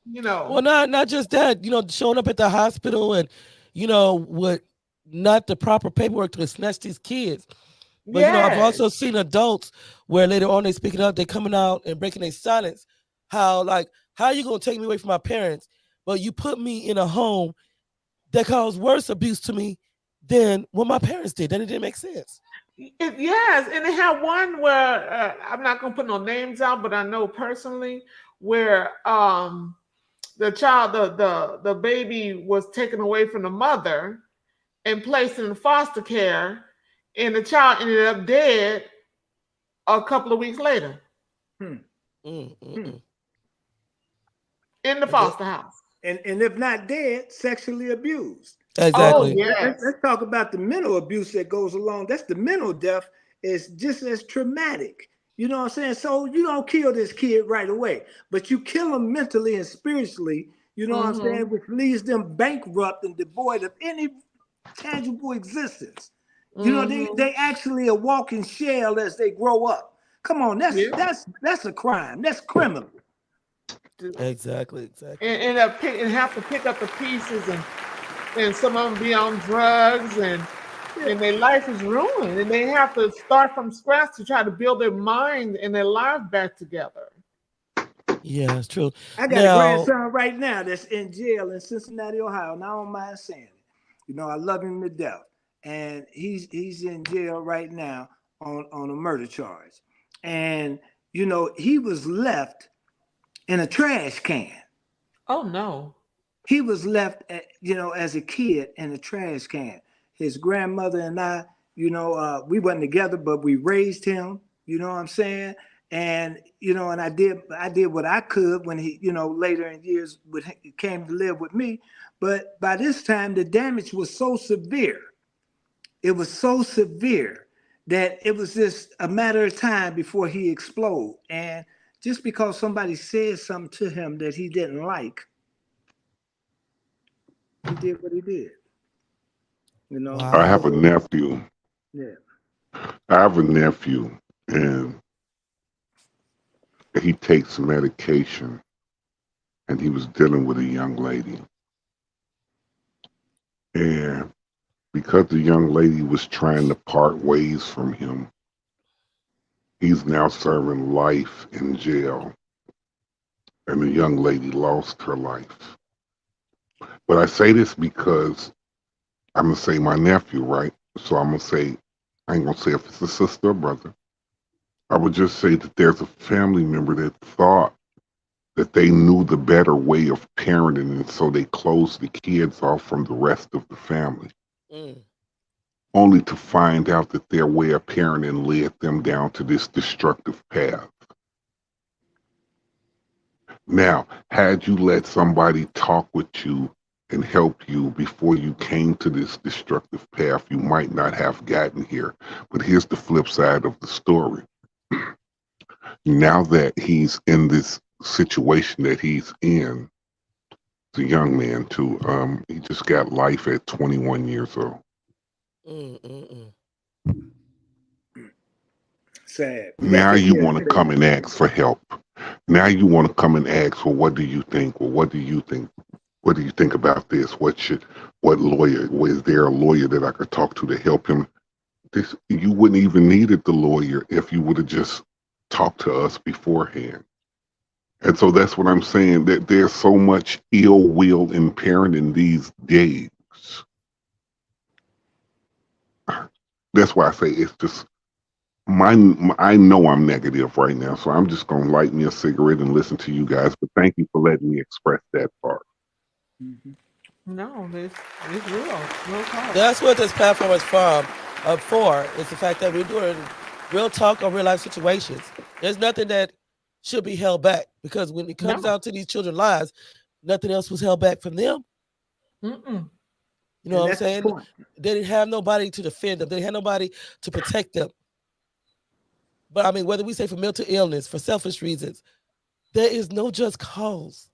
You know. Well, not just that. Showing up at the hospital and with not the proper paperwork to snatch these kids. But I've Yes. also seen adults where later on they speaking up, they coming out and breaking their silence. How are you gonna take me away from my parents, but you put me in a home that caused worse abuse to me than what my parents did? Then it didn't make sense. Yes, and they have one where I'm not gonna put no names out, but I know personally where the child, the baby was taken away from the mother and placed in foster care, and the child ended up dead a couple of weeks later in the foster house. And if not dead, sexually abused. Oh Exactly. yes. Let's talk about the mental abuse that goes along. That's the mental death is just as traumatic. You know what I'm saying? So you don't kill this kid right away, but you kill them mentally and spiritually, you know what I'm saying, which leaves them bankrupt and devoid of any tangible existence. You know, they actually a walking shell as they grow up. Come on, that's a crime. That's criminal. Exactly. And have to pick up the pieces, and some of them be on drugs, and their life is ruined, and they have to start from scratch to try to build their mind and their life back together. Yeah, it's true. I got a Now, grandson right now that's in jail in Cincinnati, Ohio, and I don't mind saying it. You know, I love him to death, and he's in jail right now on a murder charge, and he was left in a trash can. Oh no. He was left, as a kid in a trash can. His grandmother and I, we wasn't together, but we raised him. You know what I'm saying? And and I did what I could when he, later in years came to live with me. But by this time, the damage was so severe. It was so severe that it was just a matter of time before he exploded. And just because somebody said something to him that he didn't like, he did what he did. I have a wow. nephew. Yeah. I have a nephew, and he takes medication, and he was dealing with a young lady. And because the young lady was trying to part ways from him, he's now serving life in jail. And the young lady lost her life. But I say this because I'm going to say my nephew, right? So I'm going to say, I ain't going to say if it's a sister or brother. I would just say that there's a family member that thought that they knew the better way of parenting, and so they closed the kids off from the rest of the family, only to find out that their way of parenting led them down to this destructive path. Now, had you let somebody talk with you and help you before you came to this destructive path, you might not have gotten here. But here's the flip side of the story. now that he's in this situation that he's in, the young man too, he just got life at 21 years old. Sad. Now you want to come and ask for help. Now you want to come and ask, well, what do you think? Well, what do you think? What do you think about this? What lawyer? Is there a lawyer that I could talk to help him? This, you wouldn't even needed the lawyer if you would have just talked to us beforehand. And so that's what I'm saying, that there's so much ill will in parenting these days. That's why I say it's just I know I'm negative right now, so I'm just gonna light me a cigarette and listen to you guys. But thank you for letting me express that part. No, it's real talk. That's what this platform is for. It's the fact that we're doing real talk on real life situations. There's nothing that should be held back, because when it comes down to these children's lives, nothing else was held back from them. Mm-mm. You know what I'm saying? They didn't have nobody to defend them. They had nobody to protect them. But I mean, whether we say for mental illness, for selfish reasons, there is no just cause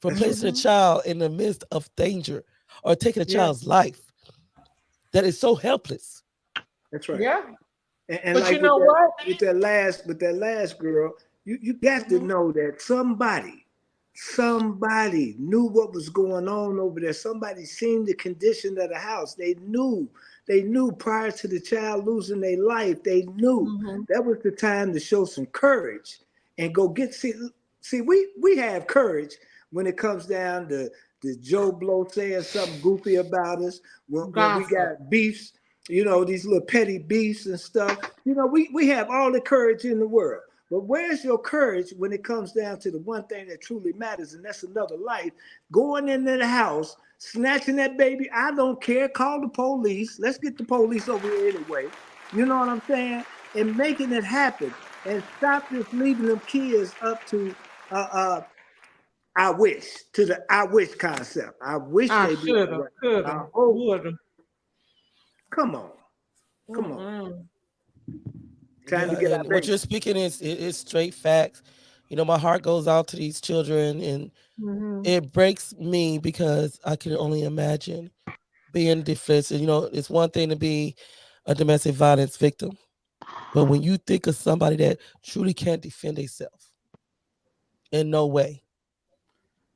for placing a child in the midst of danger or taking a child's life that is so helpless. That's right. Yeah. And but like you know what? With that last girl, you got to know that somebody knew what was going on over there. Somebody seen the condition of the house. They knew prior to the child losing their life. They knew that was the time to show some courage and go get. See, we have courage when it comes down to Joe Blow saying something goofy about us. When we got beefs, these little petty beefs and stuff. We have all the courage in the world. But where's your courage when it comes down to the one thing that truly matters, and that's another life? Going into the house, snatching that baby, I don't care, call the police. Let's get the police over here anyway. You know what I'm saying? And making it happen. And stop just leaving them kids up to I wish concept. I wish I they should have, could have, would have. Come on. Time to get out. What you're speaking is straight facts. My heart goes out to these children, and it breaks me because I can only imagine being defensive. It's one thing to be a domestic violence victim, but when you think of somebody that truly can't defend themselves in no way,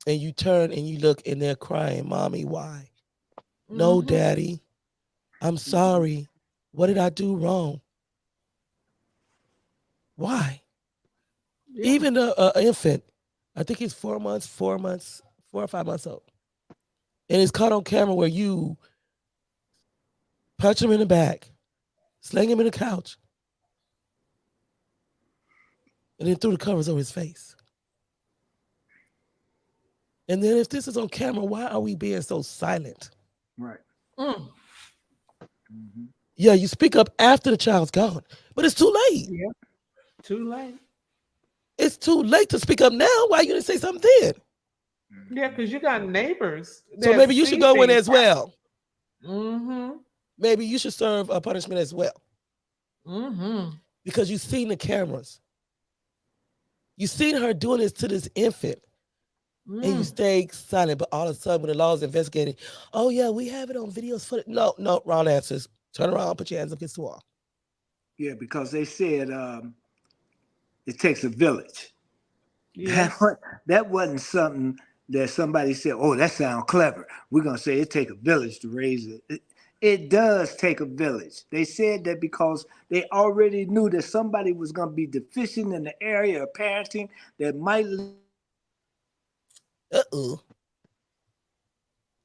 and you turn and you look and they're crying, "Mommy, why? No, Daddy, I'm sorry. What did I do wrong? Why?" Yeah. Even an infant, I think he's 4 or 5 months old, and it's caught on camera where you punch him in the back, sling him in the couch, and then threw the covers over his face. And then if this is on camera, why are we being so silent? Right. Yeah, you speak up after the child's gone, but it's too late. Yeah, too late. It's too late to speak up now. Why you didn't say something then? Yeah, because you got neighbors. So maybe you should go in as well. Mm-hmm. Maybe you should serve a punishment as well. Mm-hmm. Because you've seen the cameras. You've seen her doing this to this infant. And you stay silent, but all of a sudden when the law is investigating, oh yeah, we have it on videos. No, wrong answers. Turn around, put your hands up against the wall. Yeah, because they said it takes a village. Yes. That wasn't something that somebody said, oh, that sounds clever. We're going to say it takes a village to raise it. It does take a village. They said that because they already knew that somebody was going to be deficient in the area of parenting that might...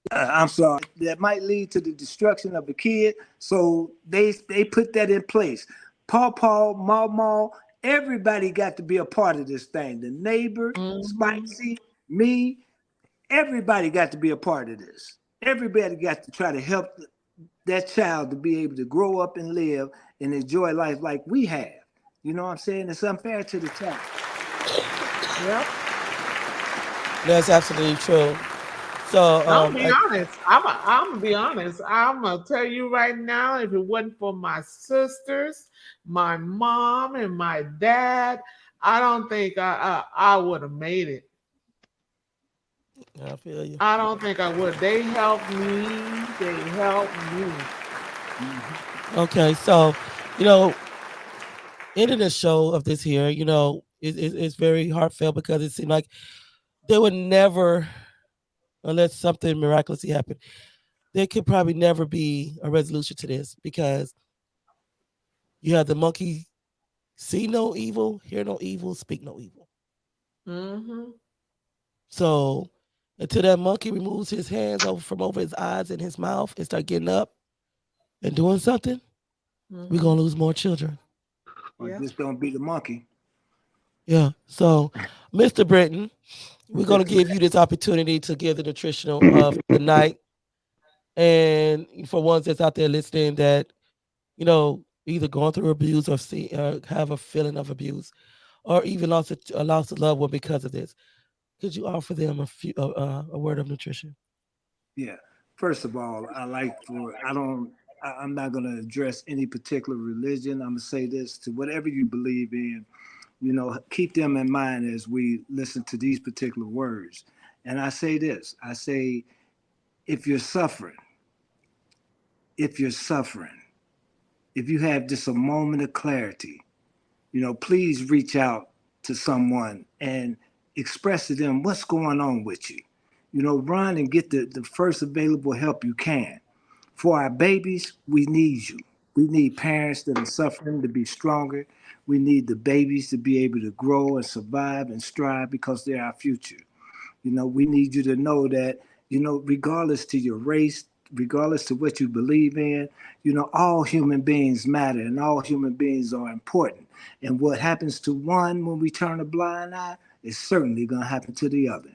I'm sorry. That might lead to the destruction of the kid. So they put that in place. Paw, Mama, everybody got to be a part of this thing. The neighbor, Spicy, me, everybody got to be a part of this. Everybody got to try to help that child to be able to grow up and live and enjoy life like we have. You know what I'm saying? It's unfair to the child. Yep. That's absolutely true. So I'm gonna be honest. I'm gonna be honest. I'm gonna tell you right now, if it wasn't for my sisters, my mom, and my dad, I don't think I would have made it. I feel you. I don't think I would. They helped me. They helped me. Okay, so you know, ending the show of this here, you know, it's very heartfelt because it seemed like there would never, unless something miraculously happened, there could probably never be a resolution to this because you have the monkey see no evil, hear no evil, speak no evil. Mm-hmm. So until that monkey removes his hands from over his eyes and his mouth and start getting up and doing something, we're gonna lose more children. Or just don't be the monkey. Yeah. So, Mr. Britton, we're gonna give you this opportunity to give the nutritional of the night. And for ones that's out there listening that, you know, either going through abuse or have a feeling of abuse, or even lost a loved one because of this, could you offer them a word of nutrition? Yeah. First of all, I'm not going to address any particular religion. I'm going to say this to whatever you believe in, keep them in mind as we listen to these particular words. And I say this, I say, if you're suffering, if you're suffering, if you have just a moment of clarity, please reach out to someone and express to them what's going on with you. Run and get the first available help you can. For our babies, we need you. We need parents that are suffering to be stronger. We need the babies to be able to grow and survive and strive because they're our future. We need you to know that, regardless to your race, regardless to what you believe in, all human beings matter and all human beings are important. And what happens to one when we turn a blind eye is certainly going to happen to the other.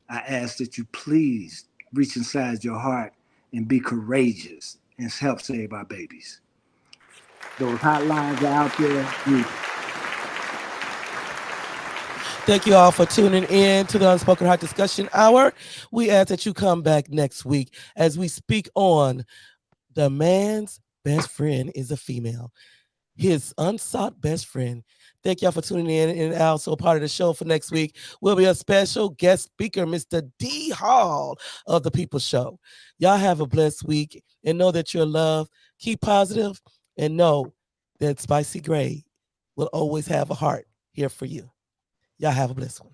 I ask that you please reach inside your heart and be courageous and help save our babies. Those hotlines are out there. Thank you all for tuning in to the Unspoken Heart Discussion Hour. We ask that you come back next week as we speak on the man's best friend is a female, his unsought best friend. Thank y'all for tuning in, and also part of the show for next week will be a special guest speaker, Mr. D. Hall of the People Show. Y'all have a blessed week and know that you're loved. Keep positive and know that Spicy Gray will always have a heart here for you. Y'all have a blessed one.